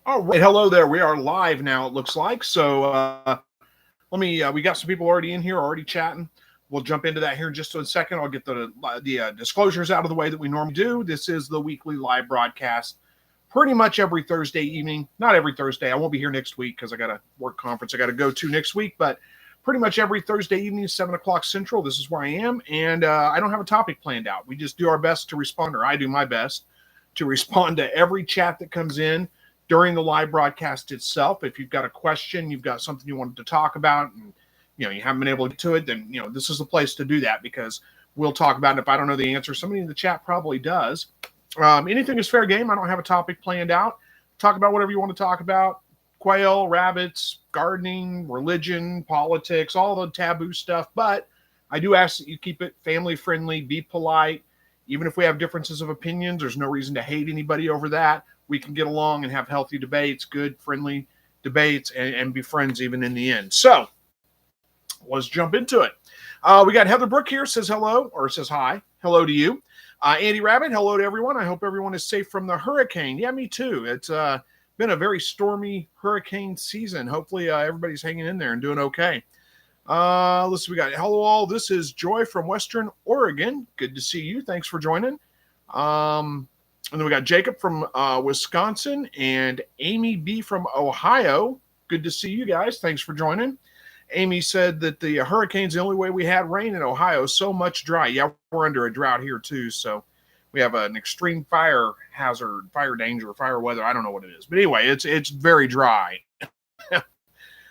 All right, hello there. We are live now, it looks like. So we got some people already in here, already chatting. We'll jump into that here in just a second. I'll get the disclosures out of the way that we normally do. This is the weekly live broadcast, pretty much every Thursday evening. Not every Thursday. I won't be here next week because I got a work conference I got to go to next week. But pretty much every Thursday evening, 7 o'clock Central. This is where I am, and I don't have a topic planned out. We just do our best to respond, or I do my best to respond to every chat that comes in during the live broadcast itself. If you've got a question, you've got something you wanted to talk about, and you haven't been able to get to it, then this is the place to do that, because we'll talk about it. If I don't know the answer, somebody in the chat probably does. Anything is fair game. I don't have a topic planned out. Talk about whatever you want to talk about. Quail, rabbits, gardening, religion, politics, all the taboo stuff. But I do ask that you keep it family friendly, be polite. Even if we have differences of opinions, there's no reason to hate anybody over that. We can get along and have healthy debates, good, friendly debates, and be friends even in the end. So let's jump into it. We got Heather Brook here, says hello, or says hi. Hello to you. Andy Rabbit, hello to everyone. I hope everyone is safe from the hurricane. Yeah, me too. It's been a very stormy hurricane season. Hopefully everybody's hanging in there and doing okay. Let's see, we got hello all. This is Joy from Western Oregon. Good to see you. Thanks for joining. And then we got Jacob from Wisconsin and Amy B from Ohio. Good to see you guys. Thanks for joining. Amy said that the hurricane's the only way we had rain in Ohio. So much dry. Yeah, we're under a drought here too. So we have an extreme fire hazard, fire danger, fire weather. I don't know what it is. But anyway, it's very dry.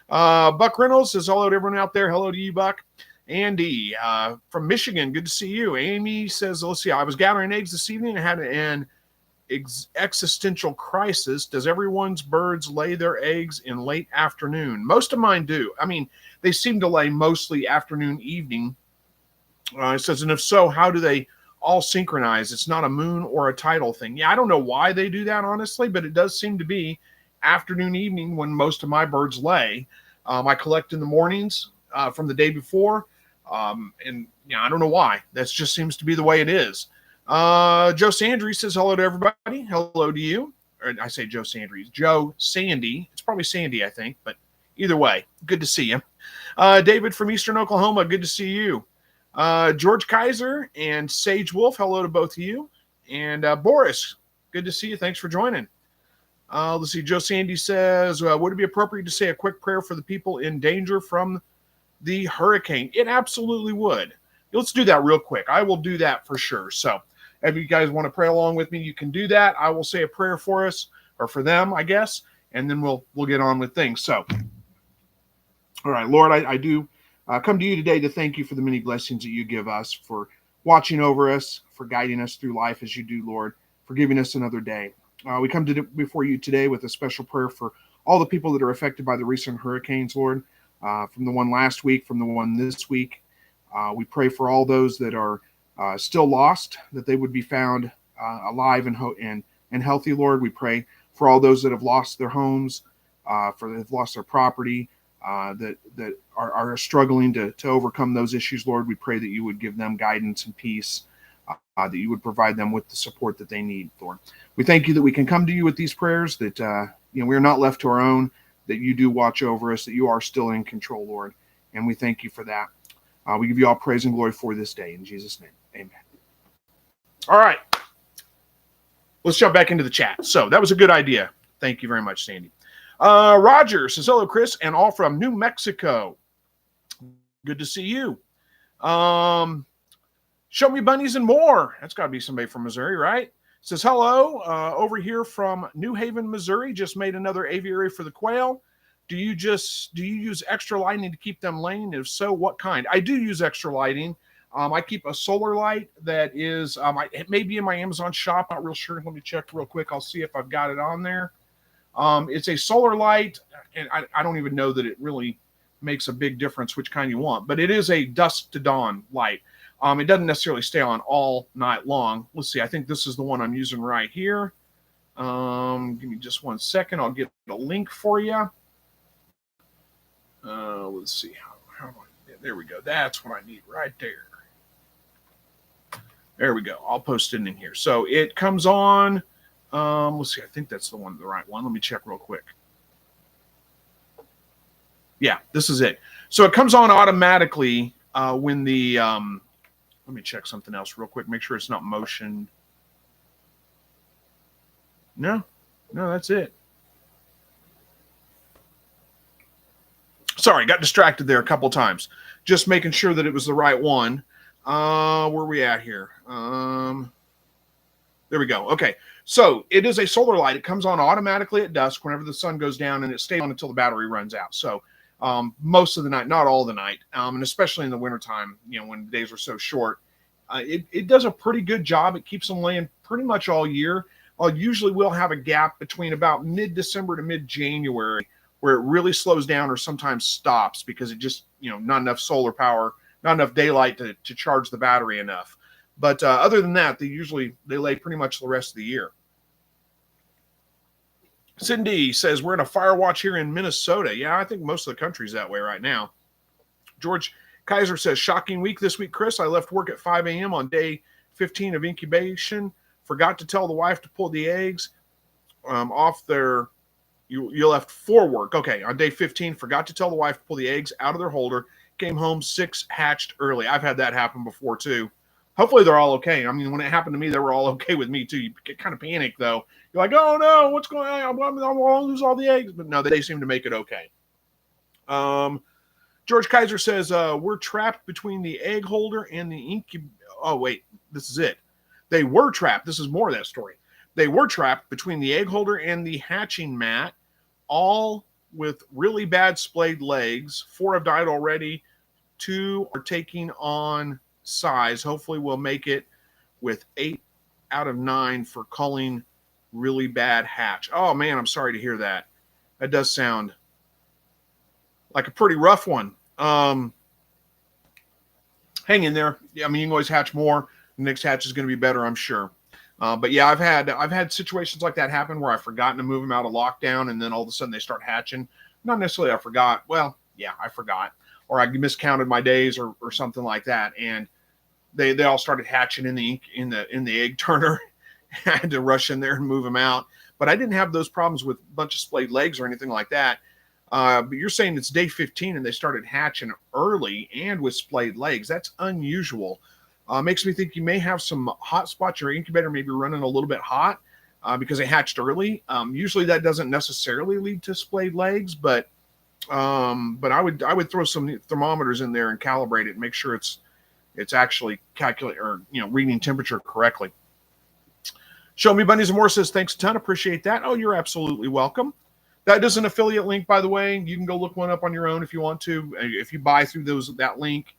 Buck Reynolds says hello to everyone out there. Hello to you, Buck. Andy from Michigan. Good to see you. Amy says, let's see, I was gathering eggs this evening and had an existential crisis. Does everyone's birds lay their eggs in late afternoon? Most of mine do. I mean, they seem to lay mostly afternoon, evening. It says, and if so, how do they all synchronize? It's not a moon or a tidal thing. Yeah, I don't know why they do that, honestly, but it does seem to be afternoon, evening when most of my birds lay. I collect in the mornings from the day before, and I don't know why. That just seems to be the way it is. Joe Sandry says hello to everybody. Hello to you. Or I say Joe Sandry. Joe Sandy. It's probably Sandy, I think, but either way, good to see you. David from Eastern Oklahoma, good to see you. George Kaiser and Sage Wolf, hello to both of you. And Boris, good to see you. Thanks for joining. Let's see. Joe Sandy says, would it be appropriate to say a quick prayer for the people in danger from the hurricane? It absolutely would. Let's do that real quick. I will do that for sure. So if you guys want to pray along with me, you can do that. I will say a prayer for us, or for them, I guess, and then we'll get on with things. So, all right, Lord, I do come to you today to thank you for the many blessings that you give us, for watching over us, for guiding us through life as you do, Lord, for giving us another day. We come before you today with a special prayer for all the people that are affected by the recent hurricanes, Lord, from the one last week, from the one this week. We pray for all those that are still lost, that they would be found alive and healthy, Lord. We pray for all those that have lost their homes, for have lost their property, that are struggling to overcome those issues, Lord. We pray that you would give them guidance and peace, that you would provide them with the support that they need, Lord. We thank you that we can come to you with these prayers, that we are not left to our own, that you do watch over us, that you are still in control, Lord. And we thank you for that. We give you all praise and glory for this day. In Jesus' name, amen. All right. Let's jump back into the chat. So that was a good idea. Thank you very much, Sandy. Roger says, hello, Chris, and all from New Mexico. Good to see you. Show me bunnies and more. That's got to be somebody from Missouri, right? Says, hello, over here from New Haven, Missouri. Just made another aviary for the quail. Do you use extra lighting to keep them laying? If so, what kind? I do use extra lighting. I keep a solar light that is, it may be in my Amazon shop. Not real sure. Let me check real quick. I'll see if I've got it on there. It's a solar light, and I don't even know that it really makes a big difference which kind you want, but it is a dusk to dawn light. It doesn't necessarily stay on all night long. Let's see. I think this is the one I'm using right here. Give me just 1 second. I'll get a link for you. Let's see. How do I, there we go. That's what I need right there. There we go. I'll post it in here. So it comes on Let's see. I think that's the right one. Let me check real quick. Yeah, this is it. So it comes on automatically when the, let me check something else real quick. Make sure it's not motion. No, that's it. Sorry, got distracted there a couple times. Just making sure that it was the right one. Where are we at here? There we go. Okay. So it is a solar light. It comes on automatically at dusk whenever the sun goes down, and it stays on until the battery runs out. So most of the night, not all the night, and especially in the wintertime, when the days are so short, it does a pretty good job. It keeps them laying pretty much all year. Usually we'll have a gap between about mid-December to mid-January where it really slows down or sometimes stops because it just, not enough solar power, not enough daylight to charge the battery enough. But other than that, they lay pretty much the rest of the year. Cindy says, we're in a fire watch here in Minnesota. Yeah, I think most of the country's that way right now. George Kaiser says, shocking week this week, Chris. I left work at 5 a.m. on day 15 of incubation. Forgot to tell the wife to pull the eggs off their... You left for work. Okay, on day 15, forgot to tell the wife to pull the eggs out of their holder. Came home, 6 hatched early. I've had that happen before, too. Hopefully they're all okay. I mean, when it happened to me, they were all okay with me, too. You get kind of panicked, though. You're like, oh, no, what's going on? I'm going to lose all the eggs. But no, they seem to make it okay. George Kaiser says, we're trapped between the egg holder and the Oh, wait, this is it. They were trapped. This is more of that story. They were trapped between the egg holder and the hatching mat, all with really bad splayed legs. 4 have died already. 2 are taking on size. Hopefully we'll make it with 8 out of 9 for culling really bad hatch. Oh, man, I'm sorry to hear that. That does sound like a pretty rough one. Hang in there. Yeah, I mean, you can always hatch more. The next hatch is going to be better, I'm sure. But yeah, I've had situations like that happen where I've forgotten to move them out of lockdown, and then all of a sudden they start hatching. Not necessarily I forgot. Well, yeah, I forgot, or I miscounted my days, or something like that, and they all started hatching in the egg turner. I had to rush in there and move them out. But I didn't have those problems with a bunch of splayed legs or anything like that. But you're saying it's day 15 and they started hatching early and with splayed legs. That's unusual. Makes me think you may have some hot spots. Your incubator may be running a little bit hot because they hatched early. Usually that doesn't necessarily lead to splayed legs, but I would throw some thermometers in there and calibrate it and make sure it's actually reading temperature correctly. Show Me Bunnies and More says, thanks a ton. Appreciate that. Oh, you're absolutely welcome. That is an affiliate link, by the way. You can go look one up on your own if you want to. If you buy through that link,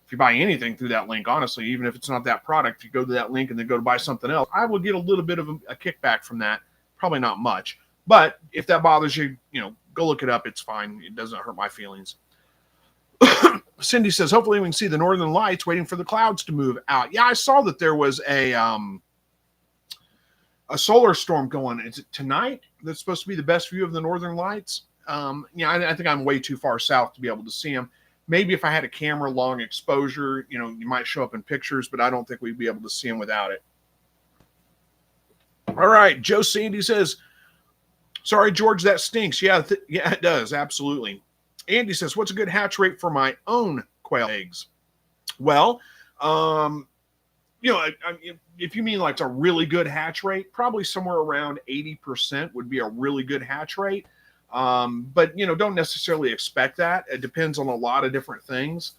if you buy anything through that link, honestly, even if it's not that product, you go to that link and then go to buy something else, I will get a little bit of a kickback from that. Probably not much. But if that bothers you, go look it up. It's fine. It doesn't hurt my feelings. Cindy says, hopefully we can see the northern lights, waiting for the clouds to move out. Yeah, I saw that there was a solar storm going. Is it tonight that's supposed to be the best view of the northern lights? I think I'm way too far south to be able to see them. Maybe if I had a camera, long exposure, you might show up in pictures, but I don't think we'd be able to see them without it. All right. Joe Sandy says, sorry, George, that stinks. Yeah, it does. Absolutely. Andy says, what's a good hatch rate for my own quail eggs? Well, if you mean like it's a really good hatch rate, probably somewhere around 80% would be a really good hatch rate. But don't necessarily expect that. It depends on a lot of different things.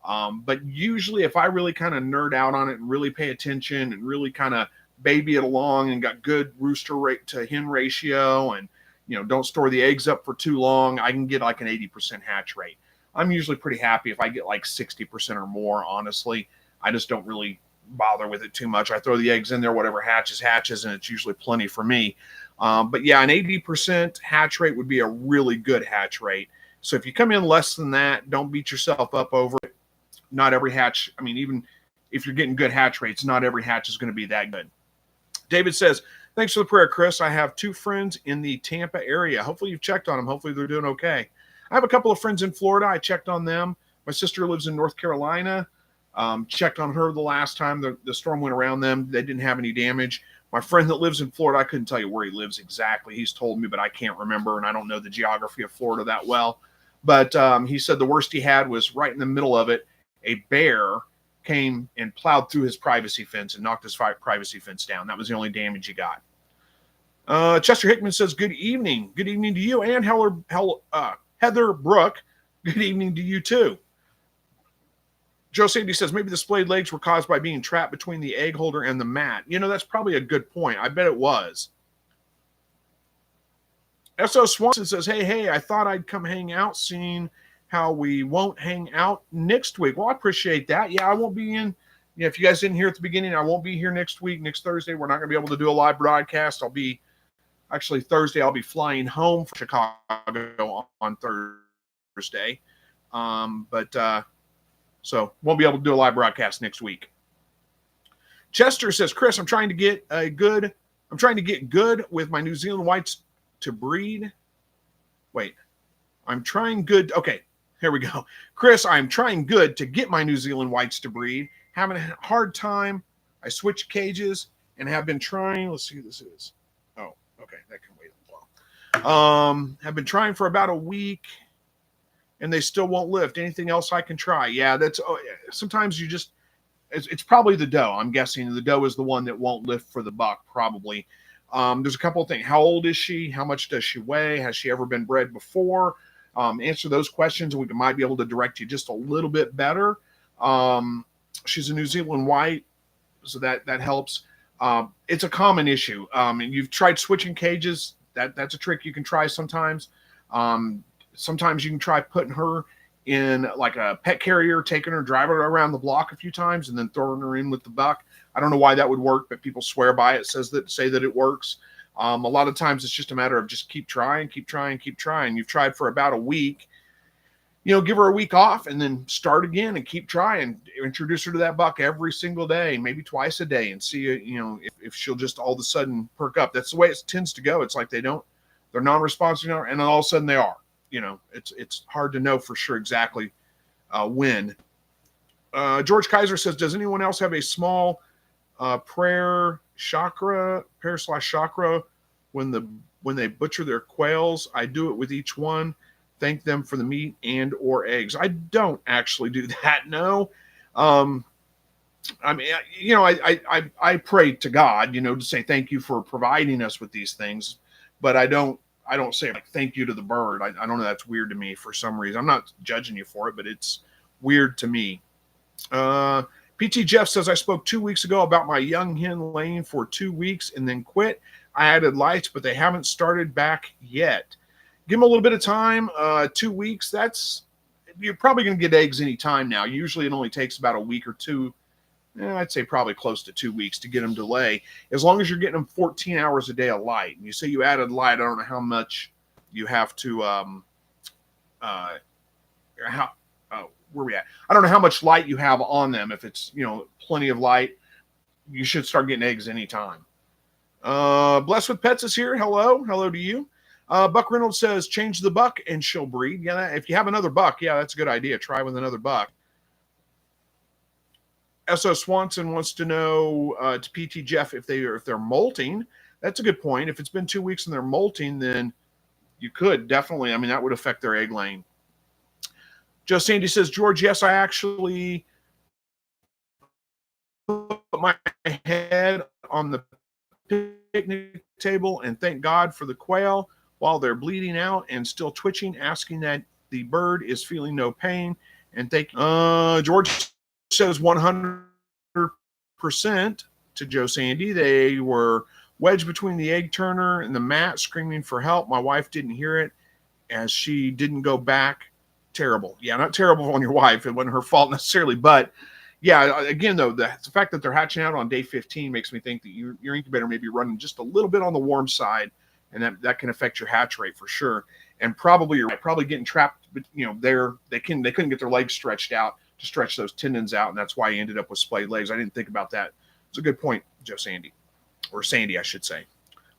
But usually if I really kind of nerd out on it and really pay attention and really kind of baby it along and got good rooster rate to hen ratio and, don't store the eggs up for too long, I can get like an 80% hatch rate. I'm usually pretty happy if I get like 60% or more, honestly. I just don't really bother with it too much. I throw the eggs in there, whatever hatches, and it's usually plenty for me. But yeah, an 80% hatch rate would be a really good hatch rate. So if you come in less than that, don't beat yourself up over it. Not every hatch, even if you're getting good hatch rates, not every hatch is going to be that good. David says, thanks for the prayer, Chris. I have 2 friends in the Tampa area. Hopefully you've checked on them. Hopefully they're doing okay. I have a couple of friends in Florida. I checked on them. My sister lives in North Carolina. Checked on her the last time the storm went around them. They didn't have any damage. My friend that lives in Florida, I couldn't tell you where he lives exactly. He's told me, but I can't remember, and I don't know the geography of Florida that well. But he said the worst he had was right in the middle of it. A bear came and plowed through his privacy fence and knocked his privacy fence down. That was the only damage he got. Chester Hickman says, good evening. Good evening to you and Heather Brooke. Good evening to you too. Joe Sandy says, maybe the splayed legs were caused by being trapped between the egg holder and the mat. You know, that's probably a good point. I bet it was. S.O. Swanson says, hey, I thought I'd come hang out, seeing how we won't hang out next week. Well, I appreciate that. Yeah, I won't be in. Yeah, if you guys didn't hear at the beginning, I won't be here next week. Next Thursday, we're not going to be able to do a live broadcast. Thursday, I'll be flying home from Chicago on Thursday. So won't be able to do a live broadcast next week. Chester says, Chris, I'm trying to get good with my New Zealand whites to breed. Wait, I'm trying good. Okay, here we go. Chris, I'm trying good to get my New Zealand whites to breed. Having a hard time. I switched cages and have been trying. Let's see who this is. Oh, okay, that can wait a while. Have been trying for about a week, and they still won't lift. Anything else I can try? Yeah, sometimes you just. It's probably the doe. I'm guessing the doe is the one that won't lift for the buck, probably. There's a couple of things. How old is she? How much does she weigh? Has she ever been bred before? Answer those questions, and we might be able to direct you just a little bit better. She's a New Zealand white, so that helps. It's a common issue. And you've tried switching cages. That's a trick you can try sometimes. Sometimes you can try putting her in like a pet carrier, taking her, driving her around the block a few times, and then throwing her in with the buck. I don't know why that would work, but people swear by it, say that it works. A lot of times it's just a matter of just keep trying. You've tried for about a week. Give her a week off and then start again and keep trying. Introduce her to that buck every single day, maybe twice a day, and see, if she'll just all of a sudden perk up. That's the way it tends to go. It's like they're non-responsive, and then all of a sudden they are. It's hard to know for sure exactly when. George Kaiser says, does anyone else have a small prayer chakra when they butcher their quails? I do it with each one. Thank them for the meat and or eggs. I don't actually do that. No. I mean, I pray to God, to say thank you for providing us with these things, but I don't say like thank you to the bird. I don't know. That's weird to me for some reason. I'm not judging you for it, but it's weird to me. PT Jeff says, I spoke 2 weeks ago about my young hen laying for 2 weeks and then quit. I added lights, but they haven't started back yet. Give them a little bit of time. 2 weeks. You're probably going to get eggs any time now. Usually it only takes about a week or two. I'd say probably close to 2 weeks to get them to lay, as long as you're getting them 14 hours a day of light. And you say you added light. I don't know how much you have to, where we at? I don't know how much light you have on them. If it's, plenty of light, you should start getting eggs anytime. Blessed with Pets is here. Hello to you. Buck Reynolds says, change the buck and she'll breed. Yeah, if you have another buck, yeah, that's a good idea. Try with another buck. S.O. Swanson wants to know to PT Jeff if they're molting. That's a good point. If it's been 2 weeks and they're molting, then you could definitely. I mean, that would affect their egg laying. Joe Sandy says, George, yes, I actually put my head on the picnic table and thank God for the quail while they're bleeding out and still twitching, asking that the bird is feeling no pain. And thank George says 100% to Joe Sandy. They were wedged between the egg turner and the mat, screaming for help. My wife didn't hear it as she didn't go back. Terrible. Yeah, not terrible on your wife. It wasn't her fault necessarily. But, yeah, again, though, the fact that they're hatching out on day 15 makes me think that your incubator may be running just a little bit on the warm side, and that can affect your hatch rate for sure. And probably you're probably getting trapped, but, they couldn't get their legs stretched out to stretch those tendons out, and that's why he ended up with splayed legs. I didn't think about that. It's a good point, Joe Sandy. Or Sandy, I should say.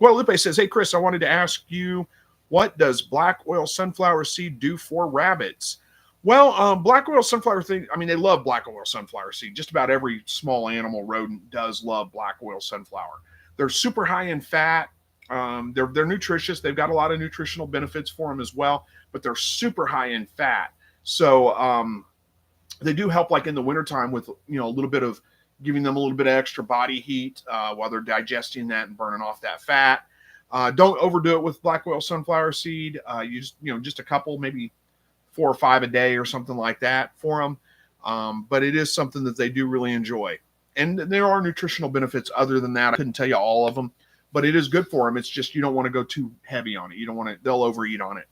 Guadalupe says, hey, Chris, I wanted to ask you, what does black oil sunflower seed do for rabbits? Well, black oil sunflower seed, I mean, they love black oil sunflower seed. Just about every small animal rodent does love black oil sunflower. They're super high in fat. They're nutritious. They've got a lot of nutritional benefits for them as well, but they're super high in fat. So they do help, like in the wintertime, with a little bit of giving them a little bit of extra body heat while they're digesting that and burning off that fat. Don't overdo it with black oil sunflower seed. Use just a couple, maybe 4 or 5 a day or something like that for them. But it is something that they do really enjoy. And there are nutritional benefits other than that. I couldn't tell you all of them, but it is good for them. It's just you don't want to go too heavy on it. You don't want to, they'll overeat on it.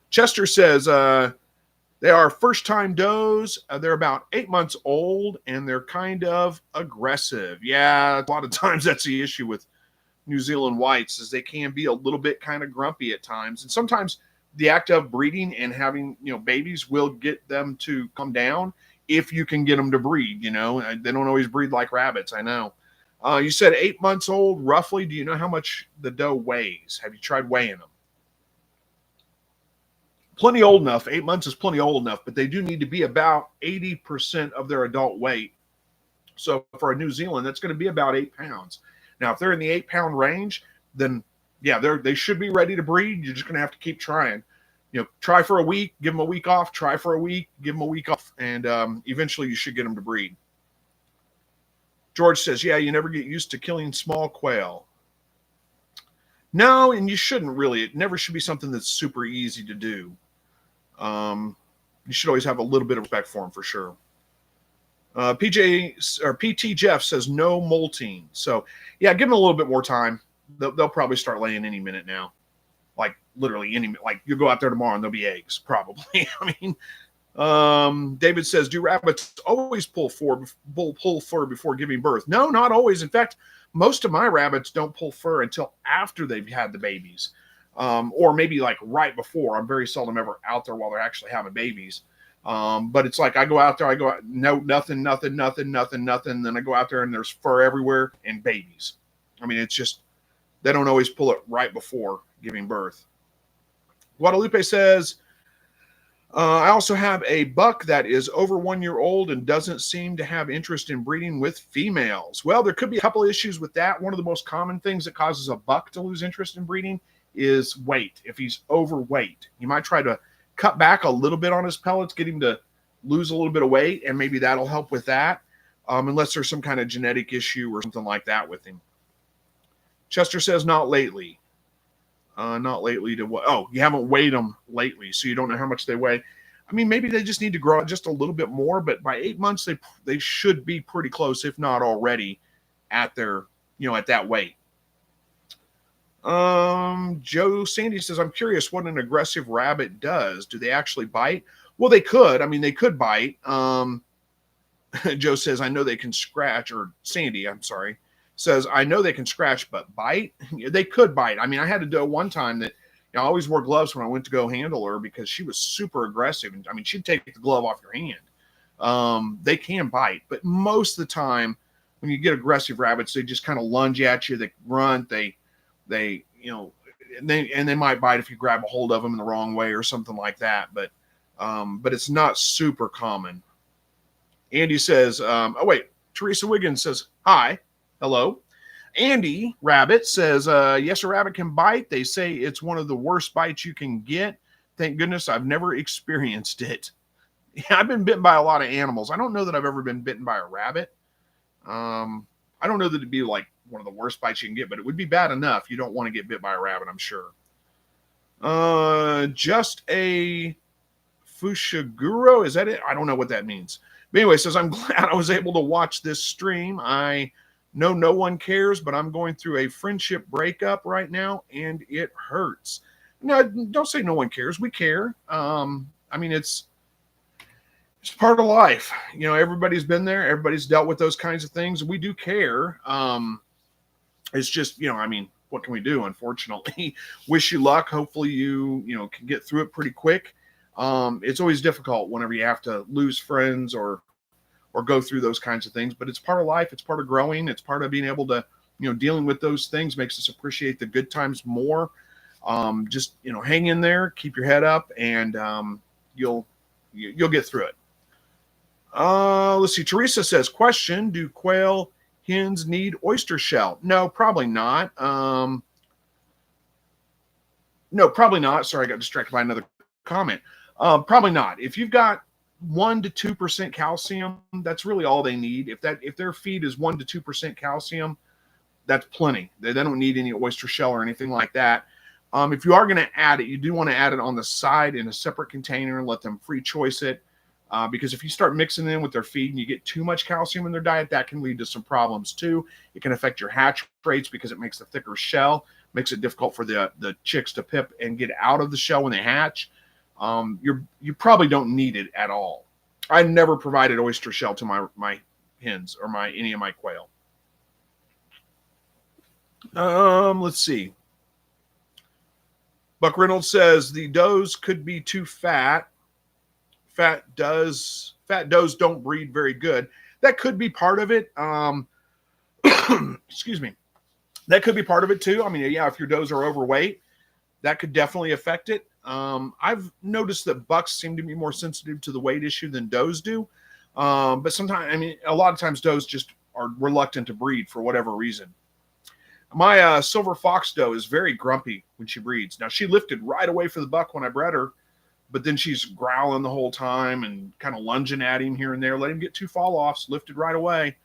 Chester says they are first-time does. They're about 8 months old, and they're kind of aggressive. Yeah, a lot of times that's the issue with New Zealand whites, is they can be a little bit kind of grumpy at times. And sometimes the act of breeding and having babies will get them to come down if you can get them to breed. They don't always breed like rabbits, I know. You said 8 months old roughly. Do you know how much the doe weighs? Have you tried weighing them? Plenty old enough. 8 months is plenty old enough, but they do need to be about 80% of their adult weight. So for a New Zealand, that's going to be about 8 pounds. Now, if they're in the 8-pound range, then yeah, they should be ready to breed. You're just going to have to keep trying. Try for a week, give them a week off, try for a week, give them a week off, and eventually you should get them to breed. George says, yeah, you never get used to killing small quail. No, and you shouldn't really. It never should be something that's super easy to do. You should always have a little bit of respect for them for sure. PT Jeff says no molting. So yeah, give them a little bit more time. They'll probably start laying any minute now. Like literally like you go out there tomorrow and there'll be eggs probably. I mean, David says, do rabbits always pull fur before giving birth? No, not always. In fact, most of my rabbits don't pull fur until after they've had the babies, or maybe like right before. I'm very seldom ever out there while they're actually having babies. But it's like I go out there, no, nothing. Then I go out there and there's fur everywhere and babies. I mean, it's just, they don't always pull it right before giving birth. Guadalupe says, I also have a buck that is over 1 year old and doesn't seem to have interest in breeding with females. Well, there could be a couple of issues with that. One of the most common things that causes a buck to lose interest in breeding is weight. If he's overweight, you might try to cut back a little bit on his pellets, get him to lose a little bit of weight, and maybe that'll help with that, unless there's some kind of genetic issue or something like that with him. Chester says, not lately. Not lately to what? Oh, you haven't weighed them lately, so you don't know how much they weigh. I mean, maybe they just need to grow just a little bit more, but by 8 months, they should be pretty close, if not already, at their, at that weight. Joe Sandy says, I'm curious what an aggressive rabbit does. Do they actually bite? Well, they could. I mean, they could bite. Joe says, I know they can scratch, or Sandy, I'm sorry, says, I know they can scratch, but bite? They could bite. I mean, I had to do it one time that I always wore gloves when I went to go handle her because she was super aggressive. And I mean, she'd take the glove off your hand. They can bite, but most of the time when you get aggressive rabbits, they just kind of lunge at you. They grunt. They and they might bite if you grab a hold of them in the wrong way or something like that. But it's not super common. Andy says, oh wait, Teresa Wiggins says, hi. Hello. Andy Rabbit says, yes, a rabbit can bite. They say it's one of the worst bites you can get. Thank goodness I've never experienced it. Yeah, I've been bitten by a lot of animals. I don't know that I've ever been bitten by a rabbit. I don't know that it'd be like one of the worst bites you can get, but it would be bad enough. You don't want to get bit by a rabbit, I'm sure. Just a Fushiguro, is that it? I don't know what that means. But anyway, says, I'm glad I was able to watch this stream. I know no one cares, but I'm going through a friendship breakup right now, and it hurts. No, don't say no one cares. We care. I mean, it's part of life. Everybody's been there. Everybody's dealt with those kinds of things. We do care. It's just, I mean, what can we do? Unfortunately, wish you luck. Hopefully you can get through it pretty quick. It's always difficult whenever you have to lose friends or go through those kinds of things, but it's part of life. It's part of growing. It's part of being able to, dealing with those things makes us appreciate the good times more. Just, hang in there, keep your head up, and you'll get through it. Let's see. Teresa says, question, do quail hens need oyster shell? No, probably not. No, probably not. Sorry, I got distracted by another comment. Probably not. If you've got 1 to 2% calcium, that's really all they need. If their feed is 1 to 2% calcium, that's plenty. They don't need any oyster shell or anything like that. If you are going to add it, you do want to add it on the side in a separate container and let them free choice it. Because if you start mixing it in with their feed and you get too much calcium in their diet, that can lead to some problems too. It can affect your hatch rates because it makes a thicker shell, makes it difficult for the chicks to pip and get out of the shell when they hatch. You probably don't need it at all. I never provided oyster shell to my hens or any of my quail. Let's see. Buck Reynolds says the does could be too fat. Fat does don't breed very good. That could be part of it. Excuse me. That could be part of it too. I mean, yeah, if your does are overweight, that could definitely affect it. I've noticed that bucks seem to be more sensitive to the weight issue than does do. But sometimes, I mean, a lot of times does just are reluctant to breed for whatever reason. My silver fox doe is very grumpy when she breeds. Now, she lifted right away for the buck when I bred her, but then she's growling the whole time and kind of lunging at him here and there, let him get 2 fall-offs, lifted right away,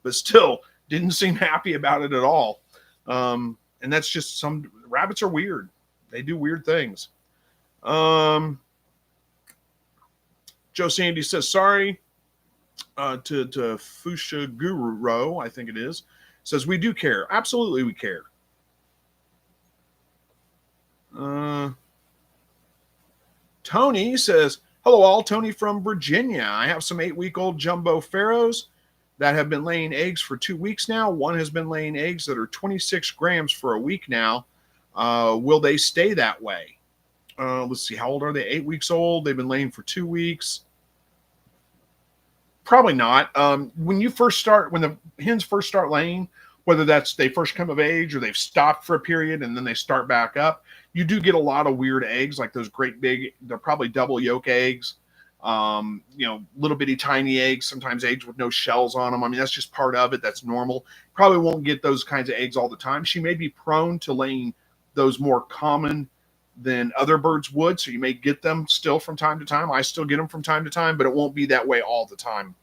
but still didn't seem happy about it at all. And that's just some rabbits are weird. They do weird things. Joe Sandy says, sorry to Fusha Guru Ro, I think it is. Says, we do care. Absolutely, we care. Tony says, hello all, Tony from Virginia. I have some 8-week-old jumbo pharaohs that have been laying eggs for 2 weeks now. One has been laying eggs that are 26 grams for a week now. Will they stay that way? Let's see, how old are they? 8 weeks old. They've been laying for 2 weeks. Probably not. When the hens first start laying, whether that's they first come of age or they've stopped for a period and then they start back up, you do get a lot of weird eggs, like those great big, they're probably double yolk eggs, little bitty tiny eggs, sometimes eggs with no shells on them. I mean, that's just part of it. That's normal. Probably won't get those kinds of eggs all the time. She may be prone to laying those more common than other birds would, so you may get them still from time to time. I still get them from time to time, but it won't be that way all the time.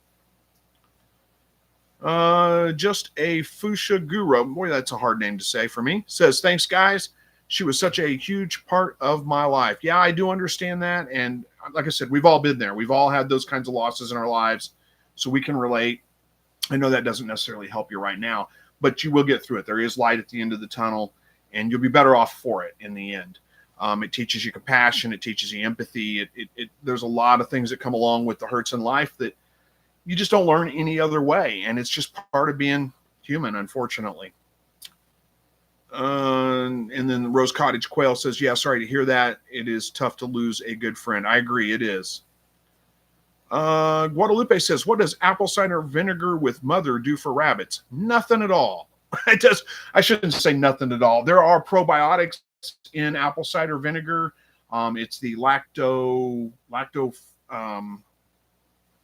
Just a Fusha Guru, boy, that's a hard name to say for me, says, thanks guys, she was such a huge part of my life. Yeah, I do understand that, and like I said, we've all been there. We've all had those kinds of losses in our lives, so we can relate. I know that doesn't necessarily help you right now, but you will get through it. There is light at the end of the tunnel, and you'll be better off for it in the end. It teaches you compassion. It teaches you empathy. There's a lot of things that come along with the hurts in life that you just don't learn any other way. And it's just part of being human, unfortunately. And then the Rose Cottage Quail says, yeah, sorry to hear that. It is tough to lose a good friend. I agree. It is. Guadalupe says, what does apple cider vinegar with mother do for rabbits? Nothing at all. I shouldn't say nothing at all. There are probiotics in apple cider vinegar. It's the lacto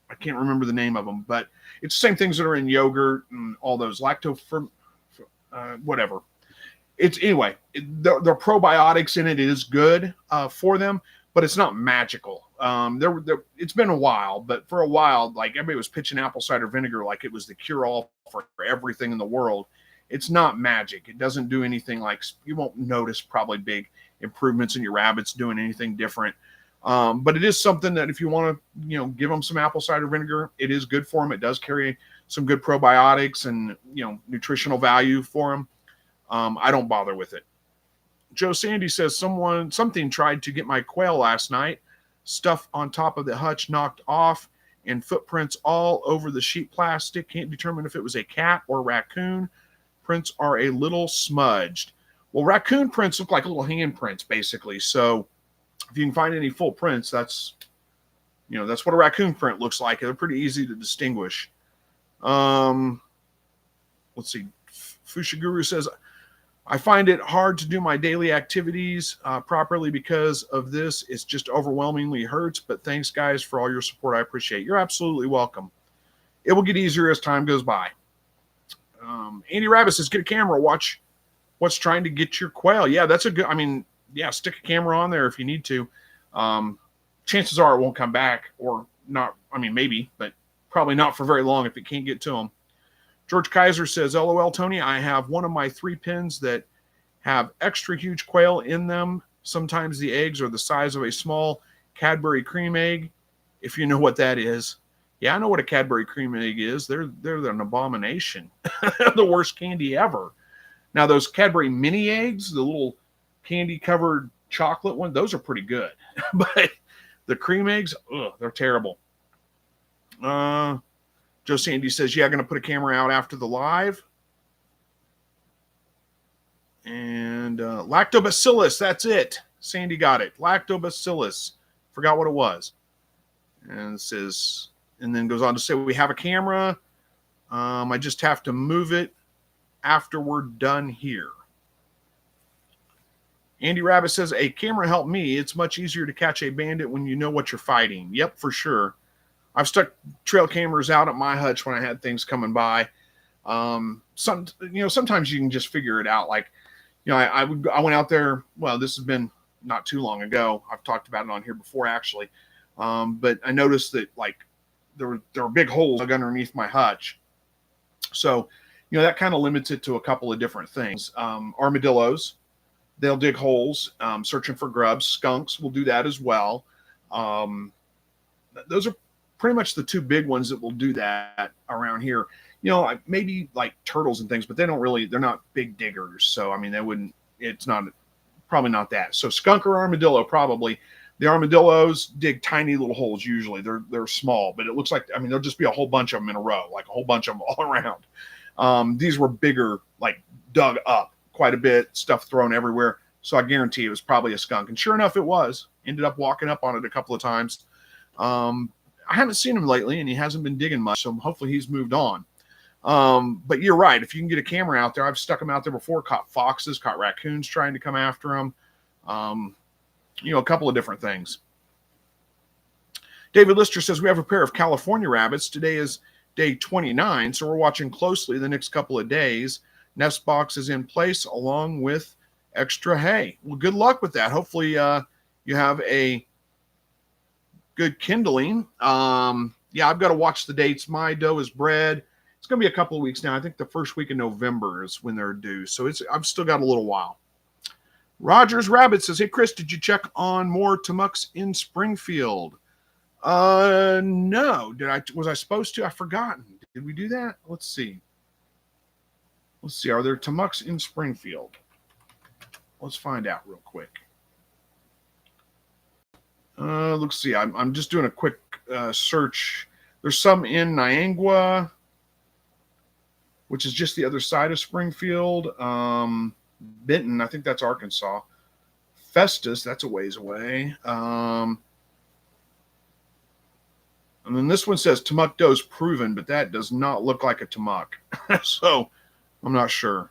I can't remember the name of them, but it's the same things that are in yogurt and all those whatever. It's anyway, the probiotics in it is good for them, but it's not magical. It's been a while, but for a while, like everybody was pitching apple cider vinegar like it was the cure-all for everything in the world. It's not magic. It doesn't do anything like, you won't notice probably big improvements in your rabbits doing anything different. But it is something that if you want to, give them some apple cider vinegar, it is good for them. It does carry some good probiotics and, nutritional value for them. I don't bother with it. Joe Sandy says something tried to get my quail last night. Stuff on top of the hutch knocked off and footprints all over the sheet plastic. Can't determine if it was a cat or raccoon. Prints are a little smudged. Well, raccoon prints look like little hand prints, basically. So if you can find any full prints, that's what a raccoon print looks like. They're pretty easy to distinguish. Let's see. Fushiguru says, I find it hard to do my daily activities properly because of this. It's just overwhelmingly hurts, but thanks guys for all your support. I appreciate it. You're absolutely welcome. It will get easier as time goes by. Andy Rabbit says, get a camera, watch what's trying to get your quail. Yeah, that's a good, I mean, yeah, stick a camera on there if you need to. Chances are it won't come back, or not. I mean, maybe, but probably not for very long if it can't get to them. George Kaiser says, LOL, Tony, I have one of my 3 pins that have extra huge quail in them. Sometimes the eggs are the size of a small Cadbury cream egg, if you know what that is. Yeah, I know what a Cadbury cream egg is. They're an abomination. The worst candy ever. Now, those Cadbury mini eggs, the little candy-covered chocolate one, those are pretty good. But the cream eggs, ugh, they're terrible. Joe Sandy says, yeah, going to put a camera out after the live. And lactobacillus, that's it. Sandy got it. Lactobacillus. Forgot what it was. And it says, and then goes on to say, we have a camera. I just have to move it after we're done here. Andy Rabbit says, a camera helped me. It's much easier to catch a bandit when you know what you're fighting. Yep, for sure. I've stuck trail cameras out at my hutch when I had things coming by. Sometimes you can just figure it out. Like, I went out there. Well, this has been not too long ago. I've talked about it on here before, actually. But I noticed that like there were big holes underneath my hutch. So, that kind of limits it to a couple of different things. Armadillos, they'll dig holes, searching for grubs. Skunks will do that as well. Those are pretty much the 2 big ones that will do that around here. Maybe like turtles and things, but they're not big diggers. So, I mean, probably not that. So skunk or armadillo, probably. The armadillos dig tiny little holes usually. They're small, but it looks like, I mean, there'll just be a whole bunch of them in a row, like a whole bunch of them all around. These were bigger, like dug up quite a bit, stuff thrown everywhere. So I guarantee it was probably a skunk. And sure enough, it was. Ended up walking up on it a couple of times. I haven't seen him lately, and he hasn't been digging much, so hopefully he's moved on. But you're right. If you can get a camera out there, I've stuck them out there before, caught foxes, caught raccoons trying to come after them. A couple of different things. David Lister says, we have a pair of California rabbits. Today is day 29, so we're watching closely the next couple of days. Nest box is in place along with extra hay. Well, good luck with that. Hopefully you have a good kindling. I've got to watch the dates. My doe is bred. It's going to be a couple of weeks now. I think the first week of November is when they're due. So I've still got a little while. Rogers Rabbit says, hey, Chris, did you check on more Tamucks in Springfield? No. Was I supposed to? I've forgotten. Did we do that? Let's see. Are there Tamucks in Springfield? Let's find out real quick. Let's see. I'm just doing a quick search. There's some in Niangua, which is just the other side of Springfield. Benton, I think that's Arkansas. Festus, that's a ways away. And then this one says Tamuck doe's proven, but that does not look like a Tamuck. So I'm not sure.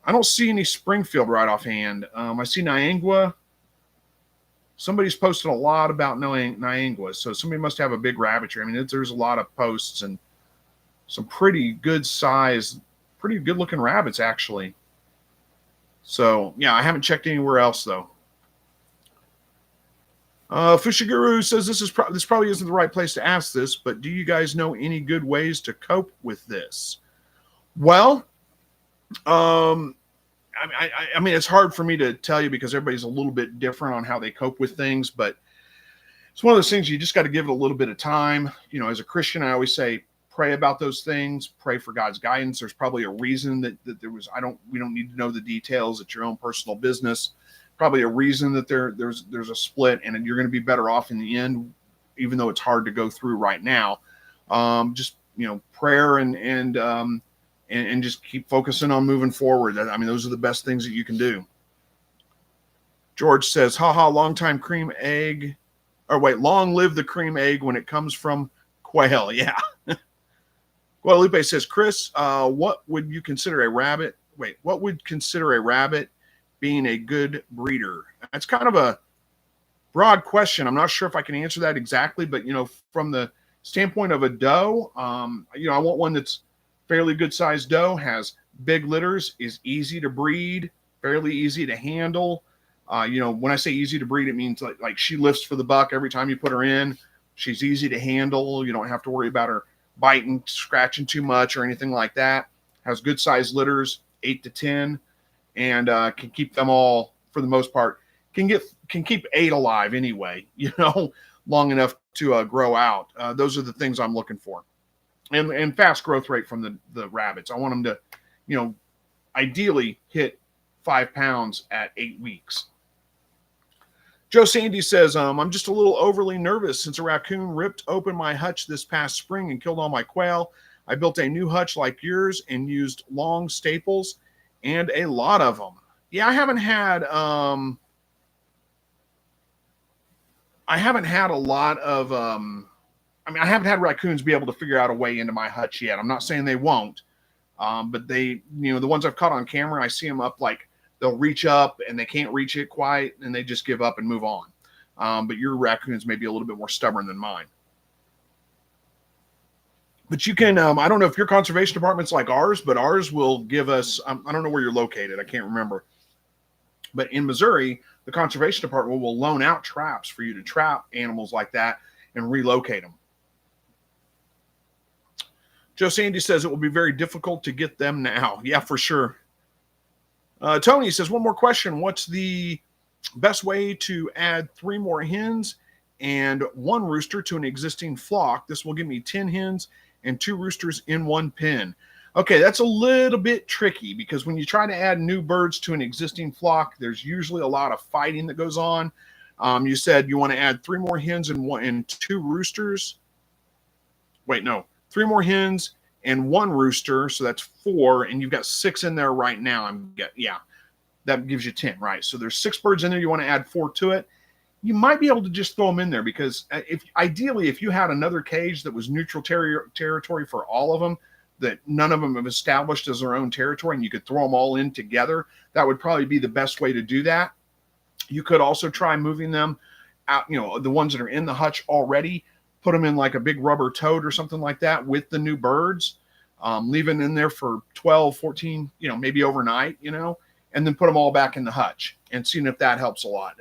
I don't see any Springfield right offhand. I see Niangua. Somebody's posted a lot about Niangua, so somebody must have a big rabbitry. I mean, there's a lot of posts and some pretty good size, pretty good looking rabbits, actually. So, yeah, I haven't checked anywhere else, though. Fushiguru says this probably isn't the right place to ask this, but do you guys know any good ways to cope with this? Well, I mean, it's hard for me to tell you because everybody's a little bit different on how they cope with things, but it's one of those things you just got to give it a little bit of time. As a Christian, I always say, pray about those things, pray for God's guidance. There's probably a reason that there was, we don't need to know the details. It's your own personal business. Probably a reason that there's a split, and you're going to be better off in the end, even though it's hard to go through right now. Just, prayer and just keep focusing on moving forward. I mean, those are the best things that you can do. George says, haha, long live the cream egg when it comes from quail. Yeah. Guadalupe says, Chris, what would consider a rabbit being a good breeder? That's kind of a broad question. I'm not sure if I can answer that exactly, but, from the standpoint of a doe, I want one that's Fairly good sized doe, has big litters, is easy to breed, fairly easy to handle. When I say easy to breed, it means like she lifts for the buck every time you put her in. She's easy to handle. You don't have to worry about her biting, scratching too much or anything like that. Has good sized litters, 8 to 10, and can keep them all, for the most part, can keep 8 alive anyway, long enough to grow out. Those are the things I'm looking for. And fast growth rate from the rabbits. I want them to, ideally hit 5 pounds at 8 weeks. Joe Sandy says, I'm just a little overly nervous since a raccoon ripped open my hutch this past spring and killed all my quail. I built a new hutch like yours and used long staples and a lot of them. Yeah, I haven't had a lot of I haven't had raccoons be able to figure out a way into my hutch yet. I'm not saying they won't, but they, the ones I've caught on camera, I see them up, like they'll reach up and they can't reach it quite, and they just give up and move on. But your raccoons may be a little bit more stubborn than mine. But you can, I don't know if your conservation department's like ours, but ours will give us, I don't know where you're located, I can't remember. But in Missouri, the conservation department will loan out traps for you to trap animals like that and relocate them. Joe Sandy says it will be very difficult to get them now. Yeah, for sure. Tony says, one more question. What's the best way to add 3 more hens and 1 rooster to an existing flock? This will give me 10 hens and 2 roosters in 1 pen. Okay, that's a little bit tricky because when you try to add new birds to an existing flock, there's usually a lot of fighting that goes on. You said you want to add 3 more hens and 2 roosters. Wait, no, 3 more hens and 1 rooster, so that's 4, and you've got 6 in there right now. That gives you 10, right? So there's 6 birds in there. You want to add 4 to it. You might be able to just throw them in there because if you had another cage that was neutral territory for all of them, that none of them have established as their own territory, and you could throw them all in together, that would probably be the best way to do that. You could also try moving them out, the ones that are in the hutch already, put them in like a big rubber tote or something like that with the new birds, leave them in there for 12, 14, maybe overnight, and then put them all back in the hutch and seeing if that helps a lot.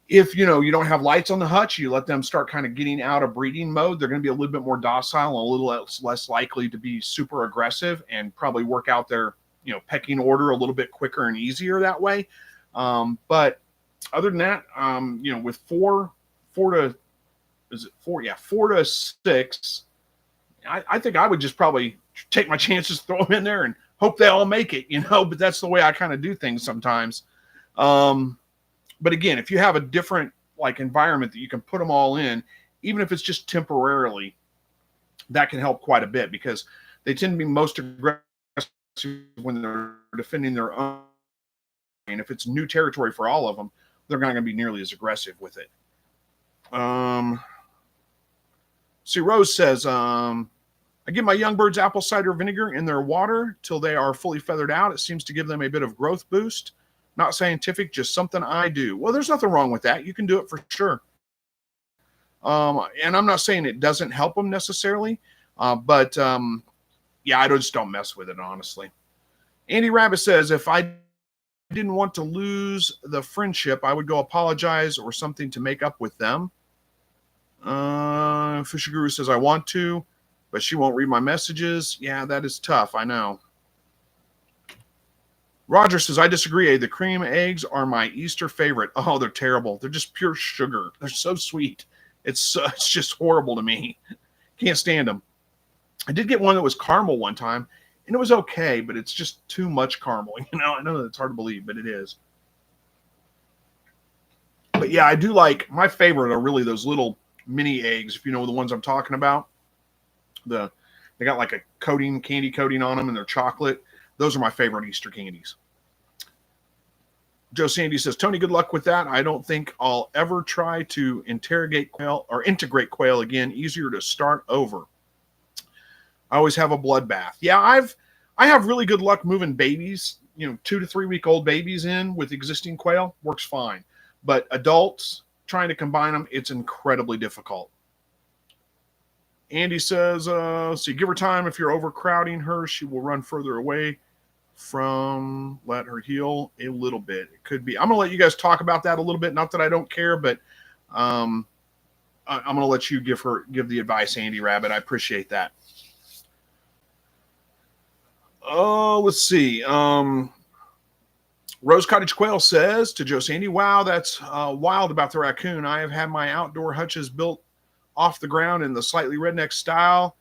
If, you don't have lights on the hutch, you let them start kind of getting out of breeding mode. They're going to be a little bit more docile and a little less likely to be super aggressive and probably work out their, pecking order a little bit quicker and easier that way. But other than that, with 4 to 6, I think I would just probably take my chances, throw them in there and hope they all make it, but that's the way I kind of do things sometimes. But again, if you have a different environment that you can put them all in, even if it's just temporarily, that can help quite a bit because they tend to be most aggressive when they're defending their own. And if it's new territory for all of them, they're not going to be nearly as aggressive with it. See, Rose says, I give my young birds apple cider vinegar in their water till they are fully feathered out. It seems to give them a bit of growth boost. Not scientific, just something I do. Well, there's nothing wrong with that. You can do it for sure. And I'm not saying it doesn't help them necessarily, but I just don't mess with it, honestly. Andy Rabbit says, if I didn't want to lose the friendship, I would go apologize or something to make up with them. Fisher Guru says, I want to, but she won't read my messages. Yeah, that is tough. I know. Roger says, I disagree. The cream eggs are my Easter favorite. Oh, they're terrible. They're just pure sugar. They're so sweet. It's just horrible to me. Can't stand them. I did get one that was caramel one time, and it was okay, but it's just too much caramel. I know that's hard to believe, but it is. But yeah, I do like, my favorite are really those little mini eggs, if you know the ones I'm talking about. They got like a candy coating on them, and they're chocolate. Those are my favorite Easter candies. Joe Sandy says, Tony, good luck with that. I don't think I'll ever try to integrate quail again. Easier to start over. I always have a bloodbath. Yeah, I have really good luck moving babies, 2 to 3 week old babies in with existing quail. Works fine. But adults, trying to combine them, it's incredibly difficult. Andy says, so give her time. If you're overcrowding her, she will run further away from let her heal a little bit. It could be. I'm going to let you guys talk about that a little bit. Not that I don't care, but I'm going to let you give the advice, Andy Rabbit. I appreciate that. Oh, let's see. Rose Cottage Quail says to Joe Sandy, wow, that's wild about the raccoon. I have had my outdoor hutches built off the ground in the slightly redneck style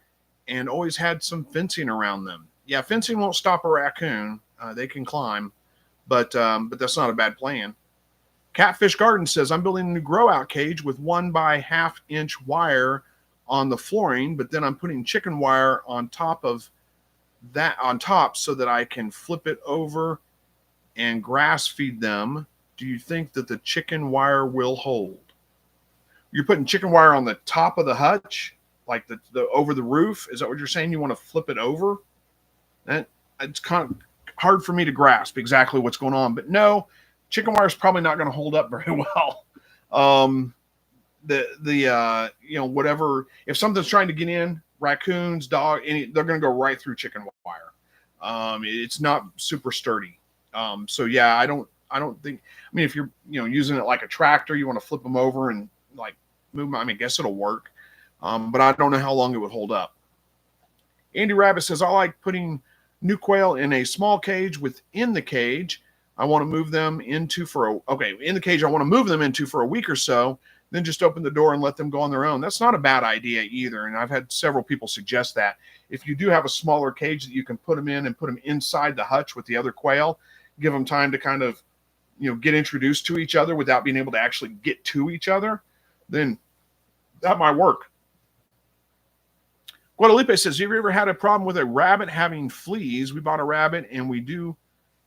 and always had some fencing around them. Yeah, fencing won't stop a raccoon. They can climb, but that's not a bad plan. Catfish Garden says, I'm building a new grow out cage with 1 by 1/2 inch wire on the flooring, but then I'm putting chicken wire on top so that I can flip it over and grass feed them. Do you think that the chicken wire will hold? You're putting chicken wire on the top of the hutch, like the over the roof. Is that what you're saying? You want to flip it over? It's kind of hard for me to grasp exactly what's going on, but no, chicken wire is probably not going to hold up very well. Whatever, if something's trying to get in, raccoons, dog, they're going to go right through chicken wire. It's not super sturdy. So yeah, I don't think, I mean, if you're, using it like a tractor, you want to flip them over and like move them. I mean, I guess it'll work. But I don't know how long it would hold up. Andy Rabbit says, I like putting new quail in a small cage within the cage. I want to move them into in the cage I want to move them into for a week or so, then just open the door and let them go on their own. That's not a bad idea either. And I've had several people suggest that. If you do have a smaller cage that you can put them in and put them inside the hutch with the other quail, give them time to kind of, get introduced to each other without being able to actually get to each other, then that might work. Guadalupe says, have you ever had a problem with a rabbit having fleas? We bought a rabbit and we do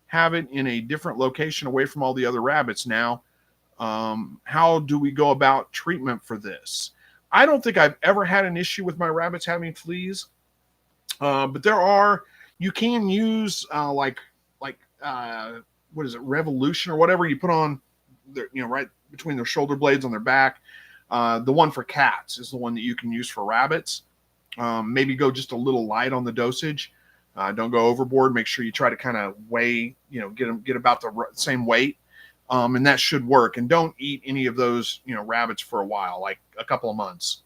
have it in a different location away from all the other rabbits now. How do we go about treatment for this? I don't think I've ever had an issue with my rabbits having fleas. But you can use what is it, Revolution or whatever you put on their, right between their shoulder blades on their back. The one for cats is the one that you can use for rabbits. Maybe go just a little light on the dosage. Don't go overboard. Make sure you try to kind of weigh, get about the same weight. And that should work. And don't eat any of those, rabbits for a while, like a couple of months,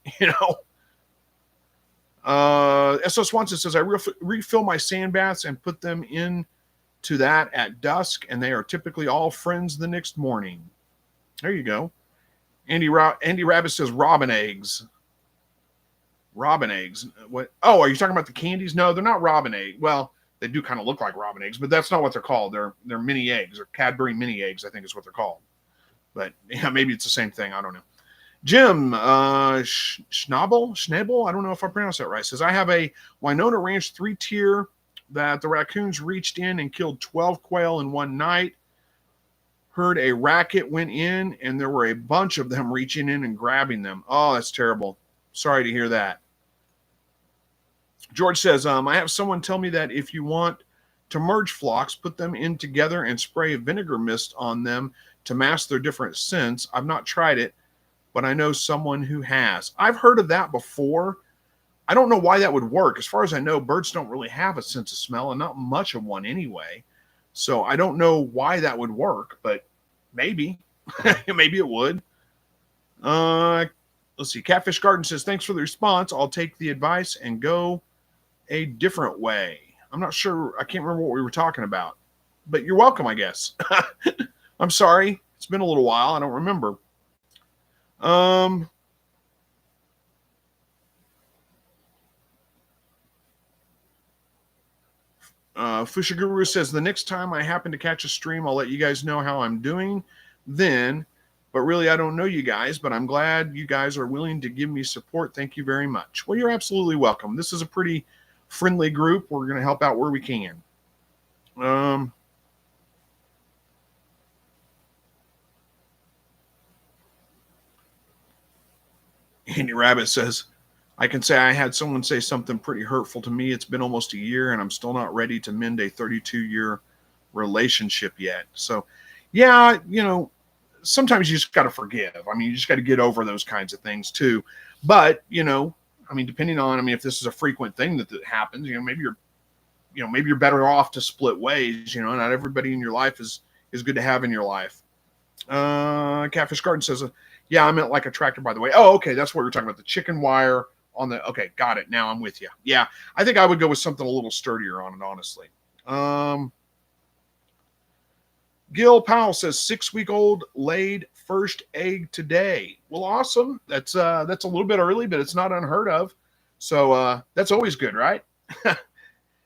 S.O. Swanson says, I refill my sand baths and put them into that at dusk, and they are typically all friends the next morning. There you go. Andy Rabbit says robin eggs. Robin eggs. What? Oh, are you talking about the candies? No, they're not robin egg. Well, they do kind of look like robin eggs, but that's not what they're called. They're mini eggs, or Cadbury mini eggs, I think is what they're called. But yeah, maybe it's the same thing. I don't know. Jim Schnabel, I don't know if I pronounced that right, says, I have a Winona Ranch 3-tier that the raccoons reached in and killed 12 quail in one night. Heard a racket went in, and there were a bunch of them reaching in and grabbing them. Oh, that's terrible. Sorry to hear that. George says, I have someone tell me that if you want to merge flocks, put them in together and spray vinegar mist on them to mask their different scents. I've not tried it, but I know someone who has. I've heard of that before. I don't know why that would work. As far as I know, birds don't really have a sense of smell, and not much of one anyway. So I don't know why that would work, but maybe. Maybe it would. Let's see. Catfish Garden says, thanks for the response. I'll take the advice and go a different way. I'm not sure. I can't remember what we were talking about, but you're welcome, I guess. I'm sorry. It's been a little while. I don't remember. Fushiguru says, the next time I happen to catch a stream, I'll let you guys know how I'm doing then. But really, I don't know you guys, but I'm glad you guys are willing to give me support. Thank you very much. Well, you're absolutely welcome. This is a pretty friendly group. We're going to help out where we can. Andy Rabbit says, I can say I had someone say something pretty hurtful to me. It's been almost a year, and I'm still not ready to mend a 32-year relationship yet. So, yeah, sometimes you just got to forgive. I mean, you just got to get over those kinds of things too. But, I mean, depending on, I mean, if this is a frequent thing that happens, maybe you're better off to split ways. Not everybody in your life is good to have in your life. Catfish Garden says, yeah, I meant like a tractor, by the way. Oh, okay. That's what we're talking about. The chicken wire on the, okay. Got it. Now I'm with you. Yeah. I think I would go with something a little sturdier on it, honestly. Gil Powell says 6-week-old laid first egg today. Well, awesome. That's a little bit early, but it's not unheard of. So, that's always good, right?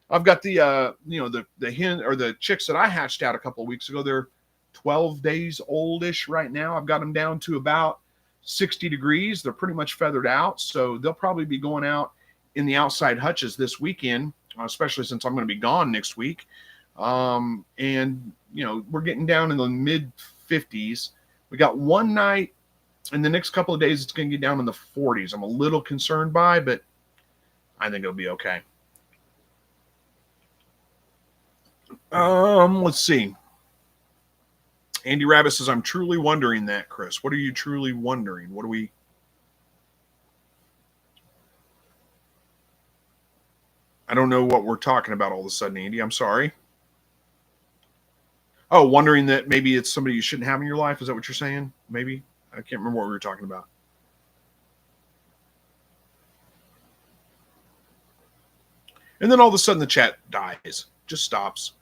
I've got the hen or the chicks that I hatched out a couple of weeks ago. They're 12 days oldish right now. I've got them down to about 60 degrees. They're pretty much feathered out. So they'll probably be going out in the outside hutches this weekend, especially since I'm going to be gone next week. And, we're getting down in the mid 50s. We got one night, and the next couple of days, it's going to get down in the 40s. I'm a little concerned by, but I think it'll be okay. Let's see. Andy Rabbit says, I'm truly wondering that, Chris. What are you truly wondering? I don't know what we're talking about all of a sudden, Andy. I'm sorry. Oh, wondering that maybe it's somebody you shouldn't have in your life. Is that what you're saying? Maybe. I can't remember what we were talking about. And then all of a sudden the chat dies. Just stops.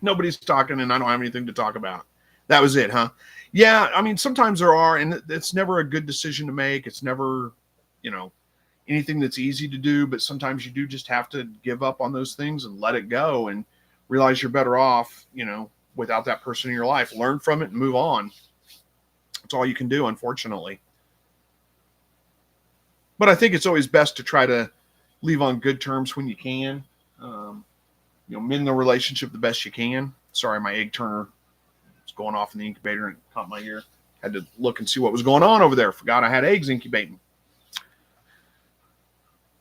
Nobody's talking and I don't have anything to talk about. That was it, huh? Yeah, I mean, sometimes there are, and it's never a good decision to make. It's never, anything that's easy to do, but sometimes you do just have to give up on those things and let it go and realize you're better off, without that person in your life. Learn from it and move on. That's all you can do, unfortunately. But I think it's always best to try to leave on good terms when you can. Mend the relationship the best you can. Sorry, my egg turner was going off in the incubator and caught my ear. Had to look and see what was going on over there. Forgot I had eggs incubating.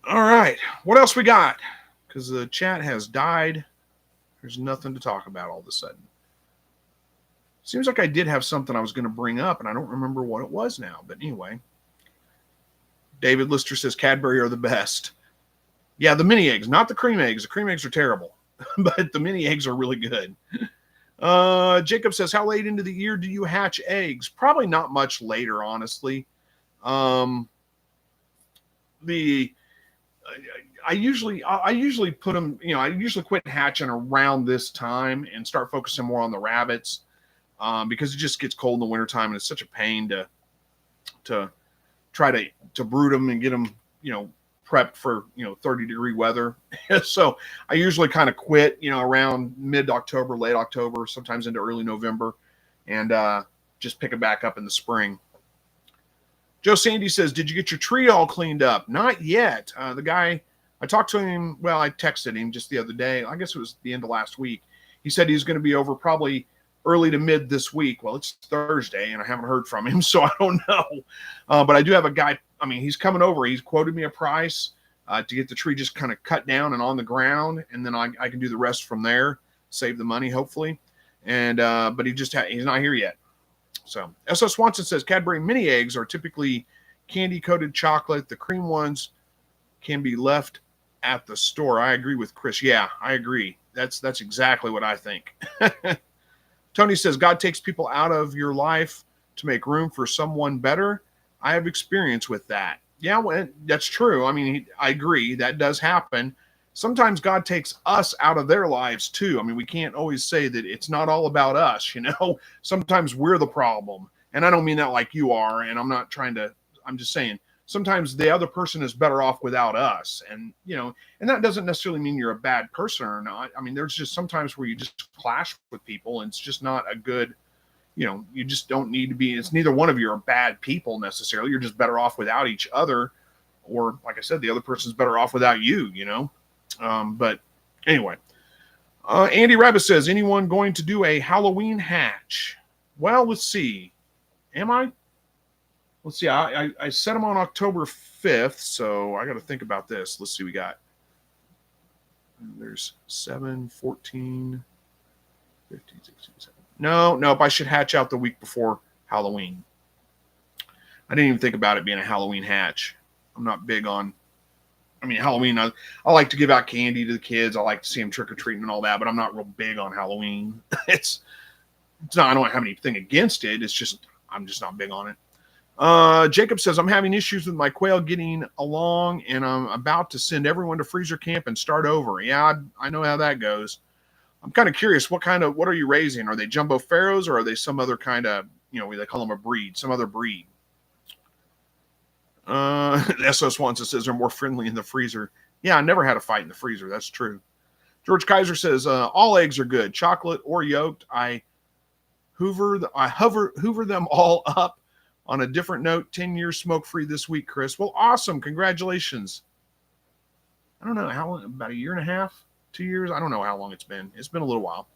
All right. What else we got? Because the chat has died. There's nothing to talk about all of a sudden. Seems like I did have something I was going to bring up, and I don't remember what it was now. But anyway. David Lister says Cadbury are the best. Yeah, the mini eggs, not the cream eggs. The cream eggs are terrible. But the mini eggs are really good. Jacob says, how late into the year do you hatch eggs? Probably not much later, honestly. I usually put them, I usually quit hatching around this time and start focusing more on the rabbits because it just gets cold in the wintertime and it's such a pain to try to brood them and get them, prepped for 30-degree weather. So I usually kind of quit around mid-October, late October, sometimes into early November, and just pick it back up in the spring. Joe Sandy says, did you get your tree all cleaned up? Not yet. The guy, I talked to him, I texted him just the other day. I guess it was the end of last week. He said he's going to be over probably early to mid this week. Well, it's Thursday and I haven't heard from him, so I don't know. But I do have a guy, he's coming over. He's quoted me a price to get the tree just kind of cut down and on the ground. And then I can do the rest from there, save the money, hopefully. And, but he's not here yet. So S.S. Swanson says Cadbury mini eggs are typically candy coated chocolate. The cream ones can be left at the store. I agree with Chris. Yeah, I agree. That's exactly what I think. Tony says God takes people out of your life to make room for someone better. I have experience with that. Yeah, well, that's true. I agree. That does happen. Sometimes God takes us out of their lives too. We can't always say that it's not all about us, Sometimes we're the problem. And I don't mean that like you are. And I'm just saying, sometimes the other person is better off without us. And, and that doesn't necessarily mean you're a bad person or not. There's just sometimes where you just clash with people and it's just not a good, you just don't need to be, it's neither one of you are bad people necessarily. You're just better off without each other. Or like I said, the other person's better off without you, but anyway, Andy Rabbit says, anyone going to do a Halloween hatch? Well, let's see. Am I? Let's see. I set them on October 5th, so I got to think about this. Let's see. We got, there's 7, 14, 15, 16, 17. Nope. I should hatch out the week before Halloween. I didn't even think about it being a Halloween hatch. I'm not big on I mean, Halloween, I like to give out candy to the kids. I like to see them trick or treating and all that, but I'm not real big on Halloween. It's not, I don't have anything against it. It's just, I'm just not big on it. Jacob says, I'm having issues with my quail getting along, and I'm about to send everyone to freezer camp and start over. Yeah, I know how that goes. I'm kind of curious, what are you raising? Are they jumbo pharaohs, or are they some other kind of, they call them a breed, some other breed? SOS Wants says they're more friendly in the freezer. Yeah, I never had a fight in the freezer. That's true. George Kaiser says, all eggs are good, chocolate or yolked. I hoover them all up. On a different note, 10 years smoke-free this week, Chris. Well, awesome. Congratulations. I don't know how long, about a year and a half, 2 years. I don't know how long it's been. It's been a little while.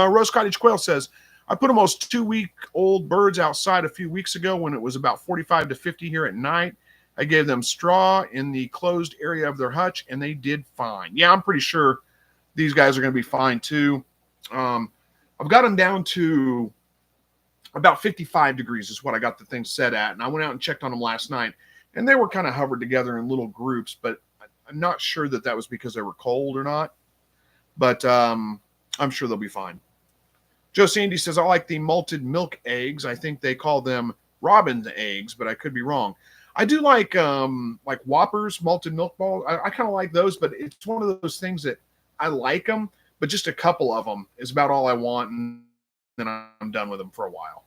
Rose Cottage Quail says, I put almost 2-week-old birds outside a few weeks ago when it was about 45 to 50 here at night. I gave them straw in the closed area of their hutch, and they did fine. Yeah, I'm pretty sure these guys are going to be fine, too. I've got them down to about 55 degrees is what I got the thing set at. And I went out and checked on them last night, and they were kind of hovered together in little groups, but I'm not sure that was because they were cold or not. But I'm sure they'll be fine. Joe Sandy says, I like the malted milk eggs. I think they call them robin's eggs, but I could be wrong. I do like Whoppers, malted milk balls. I kind of like those, but it's one of those things that I like them, but just a couple of them is about all I want, and then I'm done with them for a while.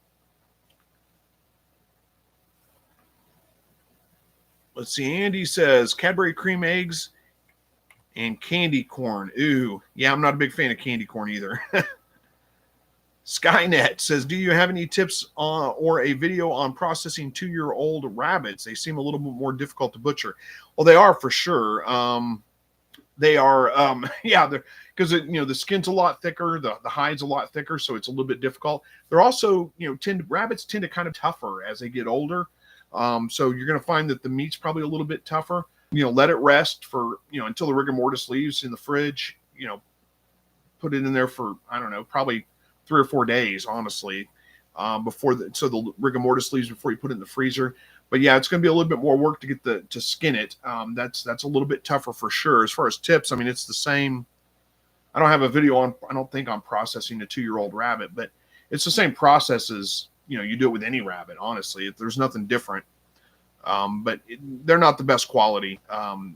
Let's see. Andy says Cadbury cream eggs and candy corn. Ooh, yeah, I'm not a big fan of candy corn either. Skynet says, do you have any tips or a video on processing 2-year-old rabbits? They seem a little bit more difficult to butcher. Well, they are for sure. They are, yeah, because the skin's a lot thicker, the hide's a lot thicker, so it's a little bit difficult. They're also, rabbits tend to kind of tougher as they get older. So you're going to find that the meat's probably a little bit tougher. Let it rest for, until the rigor mortis leaves in the fridge. Put it in there for, I don't know, probably 3 or 4 days, honestly, so the rigor mortis leaves before you put it in the freezer. But yeah, it's going to be a little bit more work to get to skin it. That's a little bit tougher for sure. As far as tips, I mean, it's the same. I don't have a video on, I don't think, on processing a 2-year-old rabbit, but it's the same process as, you do it with any rabbit, honestly. There's nothing different. But they're not the best quality.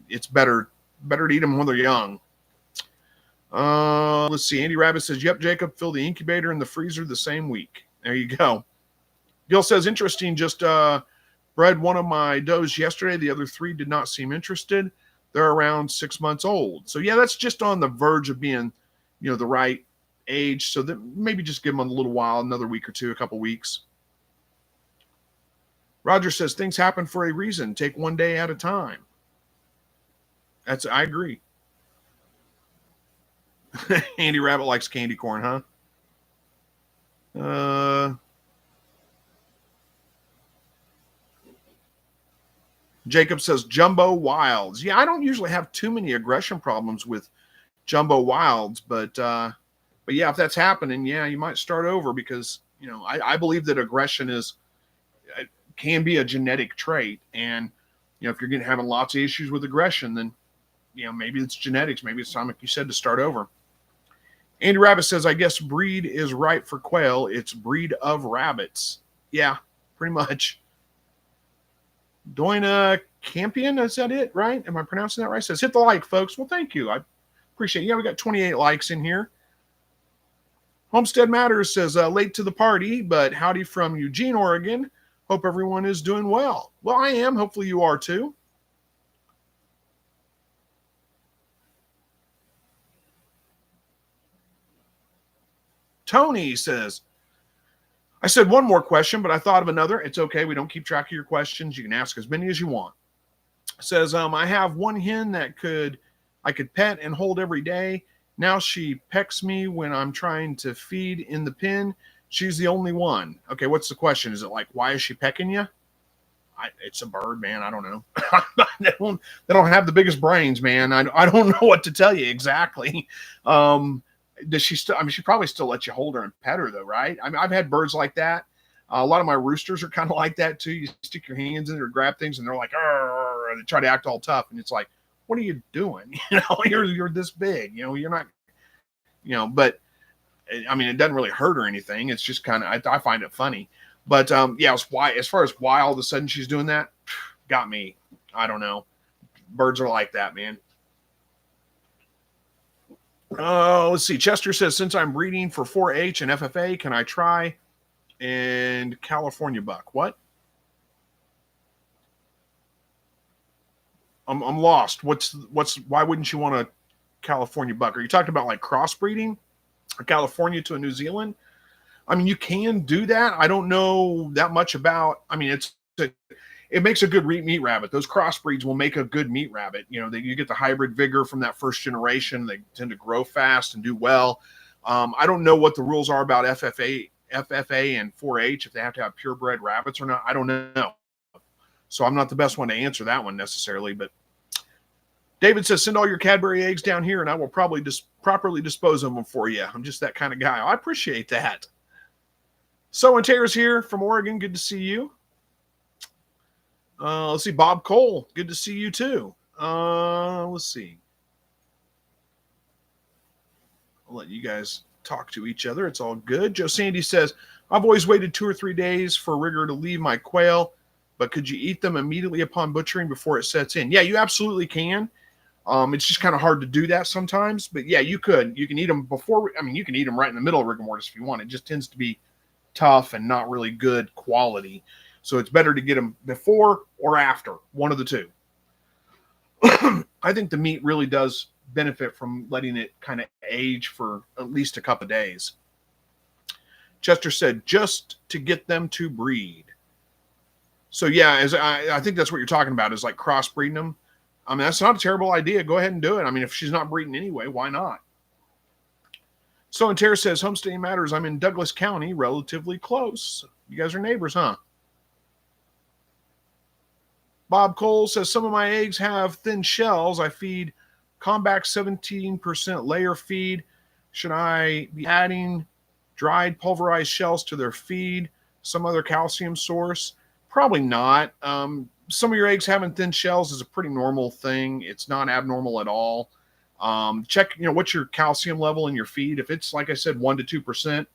It's better to eat them when they're young. Let's see. Andy Rabbit says, yep, Jacob, fill the incubator and the freezer the same week. There you go. Gil says, interesting, just bred one of my does yesterday. The other 3 did not seem interested. They're around 6 months old. So, yeah, that's just on the verge of being, the right age. So that maybe just give them a little while, another week or two, a couple weeks. Roger says, things happen for a reason. Take one day at a time. I agree. Andy Rabbit likes candy corn, huh? Jacob says jumbo wilds. Yeah, I don't usually have too many aggression problems with jumbo wilds, but yeah, if that's happening, yeah, you might start over because I believe that aggression can be a genetic trait, and if you're having lots of issues with aggression, then maybe it's genetics. Maybe it's time, like you said, to start over. Andy Rabbit says, I guess breed is right for quail. It's breed of rabbits. Yeah, pretty much. Doina Campion, is that it, right? Am I pronouncing that right? Says, hit the like, folks. Well, thank you. I appreciate it. Yeah, we got 28 likes in here. Homestead Matters says, late to the party, but howdy from Eugene, Oregon. Hope everyone is doing well. Well, I am. Hopefully you are too. Tony says, I said one more question, but I thought of another. It's okay. We don't keep track of your questions. You can ask as many as you want. Says, I have one hen that I could pet and hold every day. Now she pecks me when I'm trying to feed in the pen. She's the only one. Okay, what's the question? Is it like, why is she pecking you? It's a bird, man. I don't know. they don't have the biggest brains, man. I don't know what to tell you exactly. Does she still? I mean, she probably still lets you hold her and pet her, though, right? I mean, I've had birds like that. A lot of my roosters are kind of like that too. You stick your hands in there, grab things, and they're like, "Arr," and they try to act all tough, and it's like, what are you doing? You know, you're this big. You know, you're not. You know, but I mean, it doesn't really hurt or anything. It's just kind of I find it funny. But yeah, it's why as far as why all of a sudden she's doing that, got me. I don't know. Birds are like that, man. Let's see. Chester says, since I'm breeding for 4-H and FFA, can I try and California buck? What? I'm lost. Why wouldn't you want a California buck? Are you talking about like crossbreeding, or California to a New Zealand? I mean, you can do that. I don't know that much about. I mean, it makes a good meat rabbit. Those crossbreeds will make a good meat rabbit. You know, you get the hybrid vigor from that first generation. They tend to grow fast and do well. I don't know what the rules are about FFA and 4-H, if they have to have purebred rabbits or not. I don't know. So I'm not the best one to answer that one necessarily. But David says, send all your Cadbury eggs down here and I will probably properly dispose of them for you. I'm just that kind of guy. I appreciate that. So, and Tara's here from Oregon. Good to see you. Let's see, Bob Cole. Good to see you too. Let's see. I'll let you guys talk to each other. It's all good. Joe Sandy says, I've always waited 2 or 3 days for rigor to leave my quail, but could you eat them immediately upon butchering before it sets in? Yeah, you absolutely can. It's just kind of hard to do that sometimes, but yeah, you could. You can eat them before. I mean, you can eat them right in the middle of rigor mortis if you want. It just tends to be tough and not really good quality. So it's better to get them before or after, one of the two. I think the meat really does benefit from letting it kind of age for at least a couple of days. Chester said, just to get them to breed. So yeah, as I think that's what you're talking about, is like crossbreeding them. I mean, that's not a terrible idea. Go ahead and do it. I mean, if she's not breeding anyway, why not? So, and Tara says, homesteading matters. I'm in Douglas County, relatively close. You guys are neighbors, huh? Bob Cole says, some of my eggs have thin shells. I feed Comback 17% layer feed. Should I be adding dried pulverized shells to their feed? Some other calcium source? Probably not. Some of your eggs having thin shells is a pretty normal thing. It's not abnormal at all. Check, what's your calcium level in your feed. If it's, like I said, 1 to 2%,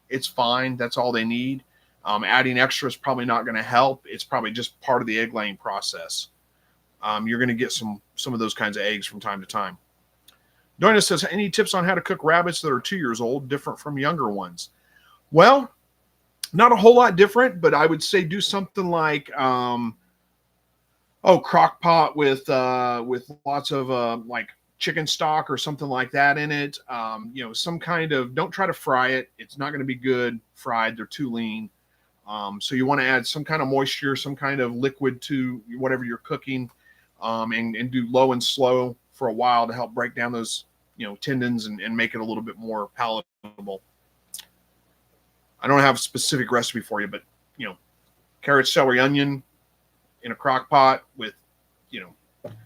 it's fine. That's all they need. Adding extra is probably not going to help. It's probably just part of the egg laying process. You're going to get some of those kinds of eggs from time to time. Doina says, any tips on how to cook rabbits that are 2 years old, different from younger ones? Well, not a whole lot different, but I would say do something like, crock pot with lots of like chicken stock or something like that in it. Some kind of, don't try to fry it. It's not going to be good fried. They're too lean. So you want to add some kind of moisture, some kind of liquid to whatever you're cooking, and do low and slow for a while to help break down those, tendons and make it a little bit more palatable. I don't have a specific recipe for you, but, carrot, celery, onion in a crock pot with,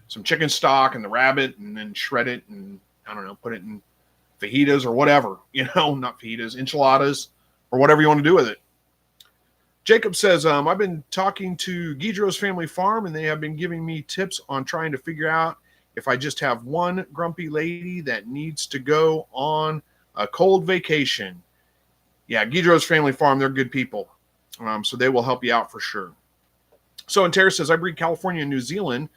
some chicken stock and the rabbit, and then shred it and, I don't know, put it in fajitas or whatever, not fajitas, enchiladas, or whatever you want to do with it. Jacob says, I've been talking to Guidro's Family Farm, and they have been giving me tips on trying to figure out if I just have one grumpy lady that needs to go on a cold vacation. Yeah, Guidro's Family Farm, they're good people. So they will help you out for sure. So, and Tara says, I breed California and New Zealand,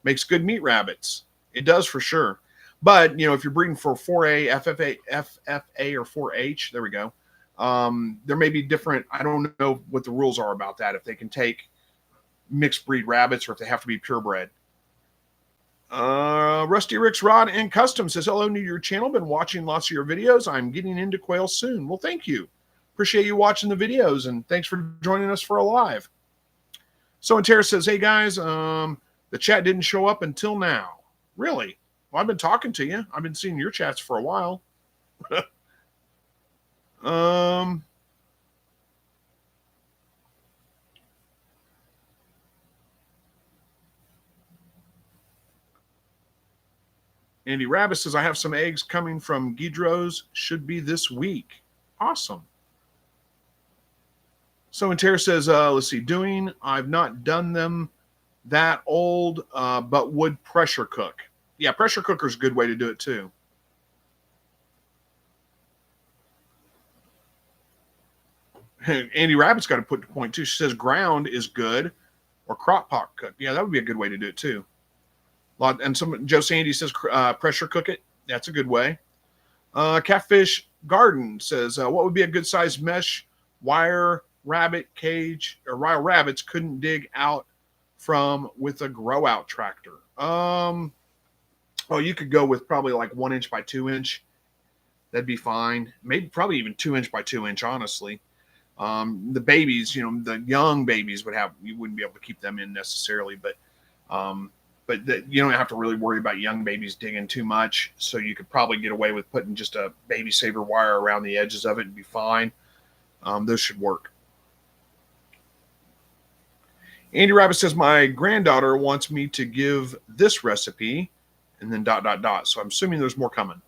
makes good meat rabbits. It does for sure. But, if you're breeding for 4A, FFA, or 4H, there we go. There may be different, I don't know what the rules are about that, if they can take mixed breed rabbits or if they have to be purebred. Rusty Rick's Rod and Custom says, hello, new to your channel. Been watching lots of your videos. I'm getting into quail soon. Well, thank you. Appreciate you watching the videos, and thanks for joining us for a live. So, and Tara says, hey guys, the chat didn't show up until now. Really? Well, I've been talking to you. I've been seeing your chats for a while. Andy Rabbit says, I have some eggs coming from Guidro's. Should be this week. Awesome. So, and Tara says, let's see, I've not done them that old, but would pressure cook. Yeah, pressure cooker is a good way to do it too. Andy Rabbit's got to put the point too. She says ground is good, or crock pot cook. Yeah, that would be a good way to do it too. And Joe Sandy says pressure cook it. That's a good way. Catfish Garden says what would be a good sized mesh wire rabbit cage or wild rabbits couldn't dig out from with a grow out tractor. You could go with probably like 1 inch by 2 inch. That'd be fine. Maybe probably even 2 inch by 2 inch, honestly. The babies, the young babies you wouldn't be able to keep them in necessarily, but you don't have to really worry about young babies digging too much. So you could probably get away with putting just a baby saver wire around the edges of it and be fine. Those should work. Andy Rabbit says, my granddaughter wants me to give this recipe and then ... So I'm assuming there's more coming.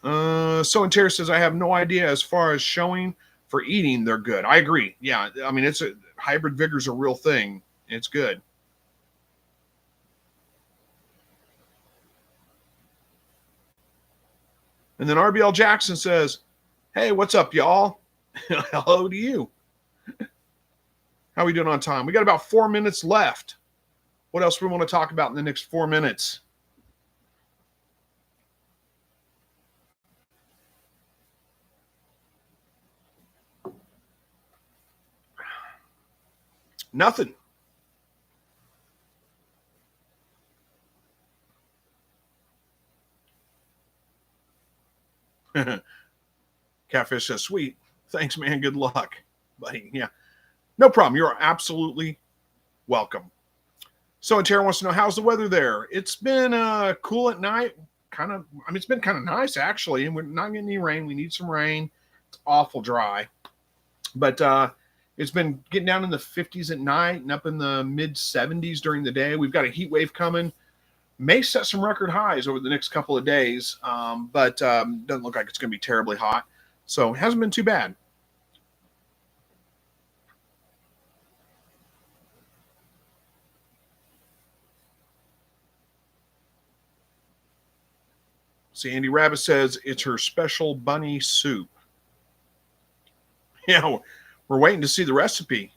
So and Terry says, I have no idea as far as showing for eating. They're good. I agree. Yeah. I mean, hybrid vigor's a real thing. It's good. And then RBL Jackson says, hey, what's up, y'all? Hello to you. How are we doing on time? We got about 4 minutes left. What else do we want to talk about in the next 4 minutes? Nothing. Catfish says, sweet. Thanks, man. Good luck, buddy. Yeah. No problem. You're absolutely welcome. So, Tara wants to know, how's the weather there? It's been cool at night. It's been kind of nice, actually. And we're not getting any rain. We need some rain. It's awful dry. But it's been getting down in the 50s at night and up in the mid 70s during the day. We've got a heat wave coming. May set some record highs over the next couple of days, but doesn't look like it's going to be terribly hot. So it hasn't been too bad. See, Andy Rabbit says it's her special bunny soup. Yeah, we're waiting to see the recipe.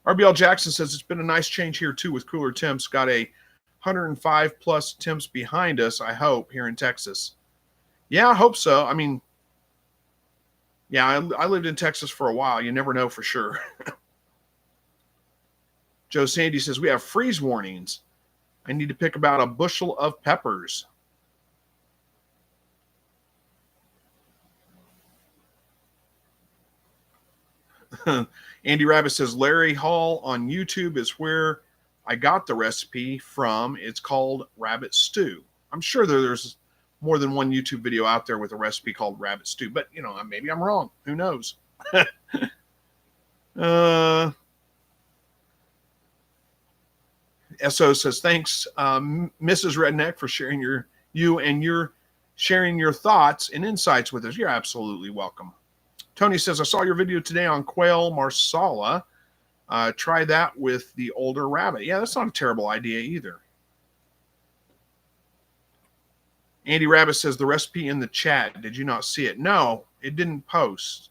RBL Jackson says it's been a nice change here, too, with cooler temps. Got a 105 plus temps behind us, I hope, here in Texas. Yeah, I hope so. I mean, yeah, I lived in Texas for a while. You never know for sure. Joe Sandy says, we have freeze warnings. I need to pick about a bushel of peppers. Andy Rabbit says, Larry Hall on YouTube is where I got the recipe from. It's called rabbit stew. I'm sure there's more than one YouTube video out there with a recipe called rabbit stew, but maybe I'm wrong. Who knows? SO says, thanks, Mrs. Redneck, for sharing sharing your thoughts and insights with us. You're absolutely welcome. Tony says, I saw your video today on Quail Marsala. Try that with the older rabbit. Yeah, that's not a terrible idea either. Andy Rabbit says, the recipe in the chat. Did you not see it? No, it didn't post.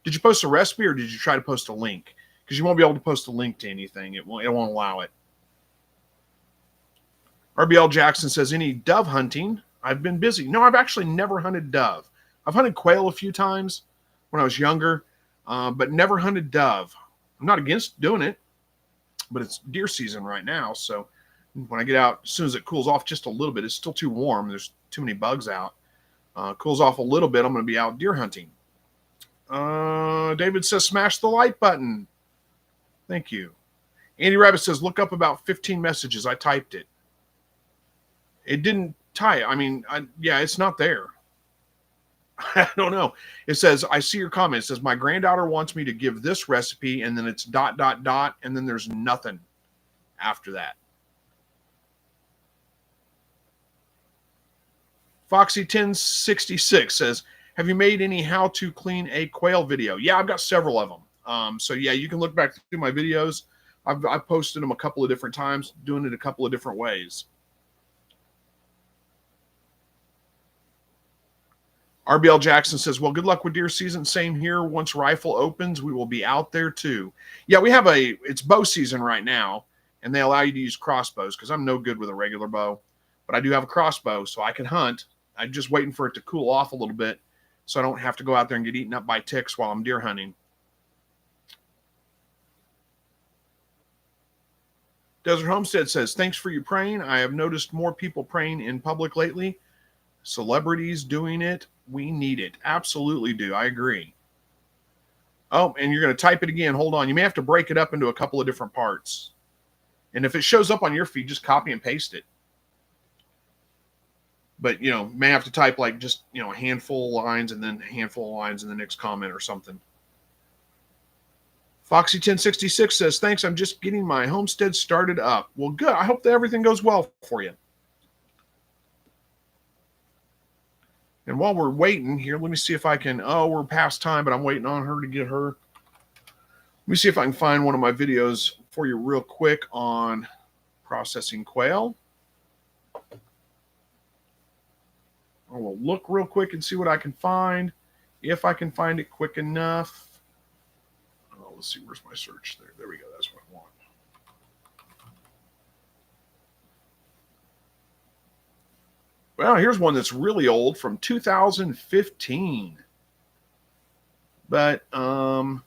Did you post a recipe or did you try to post a link? Because you won't be able to post a link to anything. It won't allow it. RBL Jackson says, any dove hunting? I've been busy. No, I've actually never hunted dove. I've hunted quail a few times when I was younger, but never hunted dove. I'm not against doing it, but it's deer season right now. So when I get out, as soon as it cools off just a little bit, it's still too warm. There's too many bugs out. Cools off a little bit, I'm going to be out deer hunting. David says, smash the like button. Thank you. Andy Rabbit says, look up about 15 messages. I typed it. It didn't type. It's not there. I don't know. It says, I see your comment. It says, my granddaughter wants me to give this recipe, and then it's ... and then there's nothing after that. Foxy1066 says, have you made any how to clean a quail video? Yeah, I've got several of them. So yeah, you can look back through my videos. I've posted them a couple of different times, doing it a couple of different ways. RBL Jackson says, well, good luck with deer season. Same here. Once rifle opens, we will be out there too. Yeah, we have it's bow season right now, and they allow you to use crossbows because I'm no good with a regular bow. But I do have a crossbow, so I can hunt. I'm just waiting for it to cool off a little bit so I don't have to go out there and get eaten up by ticks while I'm deer hunting. Desert Homestead says, thanks for your praying. I have noticed more people praying in public lately. Celebrities doing it. We need it. Absolutely do. I agree. Oh, and you're going to type it again. Hold on. You may have to break it up into a couple of different parts. And if it shows up on your feed, just copy and paste it. But, you know, may have to type like just, you know, a handful of lines and then a handful of lines in the next comment or something. Foxy1066 says, thanks. I'm just getting my homestead started up. Well, good. I hope that everything goes well for you. And while we're waiting here, let me see if I can, oh, we're past time, but I'm waiting on her to get her. Let me see if I can find one of my videos for you real quick on processing quail. I will look real quick and see what I can find, if I can find it quick enough. Oh, let's see, where's my search there? There we go, that's what I want. Well, here's one that's really old from 2015. But, there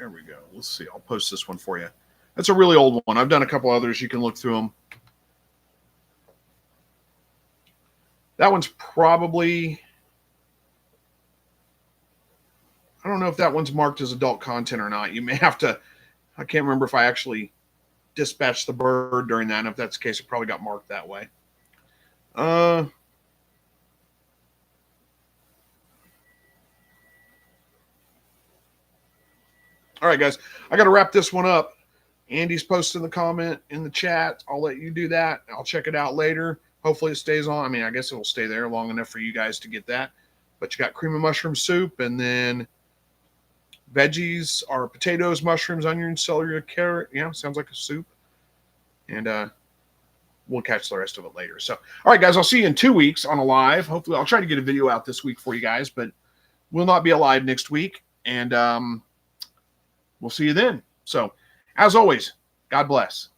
we go. Let's see. I'll post this one for you. That's a really old one. I've done a couple others. You can look through them. That one's probably, I don't know if that one's marked as adult content or not. You may have to, I can't remember if I actually dispatched the bird during that. And if that's the case, it probably got marked that way. All right, guys, I got to wrap this one up. Andy's posting the comment in the chat. I'll let you do that. I'll check it out later. Hopefully it stays on. I mean, I guess it'll stay there long enough for you guys to get that. But you got cream of mushroom soup, and then veggies are potatoes, mushrooms, onions, celery, carrot. Yeah, sounds like a soup. And we'll catch the rest of it later. So, all right, guys, I'll see you in 2 weeks on a live. Hopefully, I'll try to get a video out this week for you guys, but we'll not be alive next week. And we'll see you then. So, as always, God bless.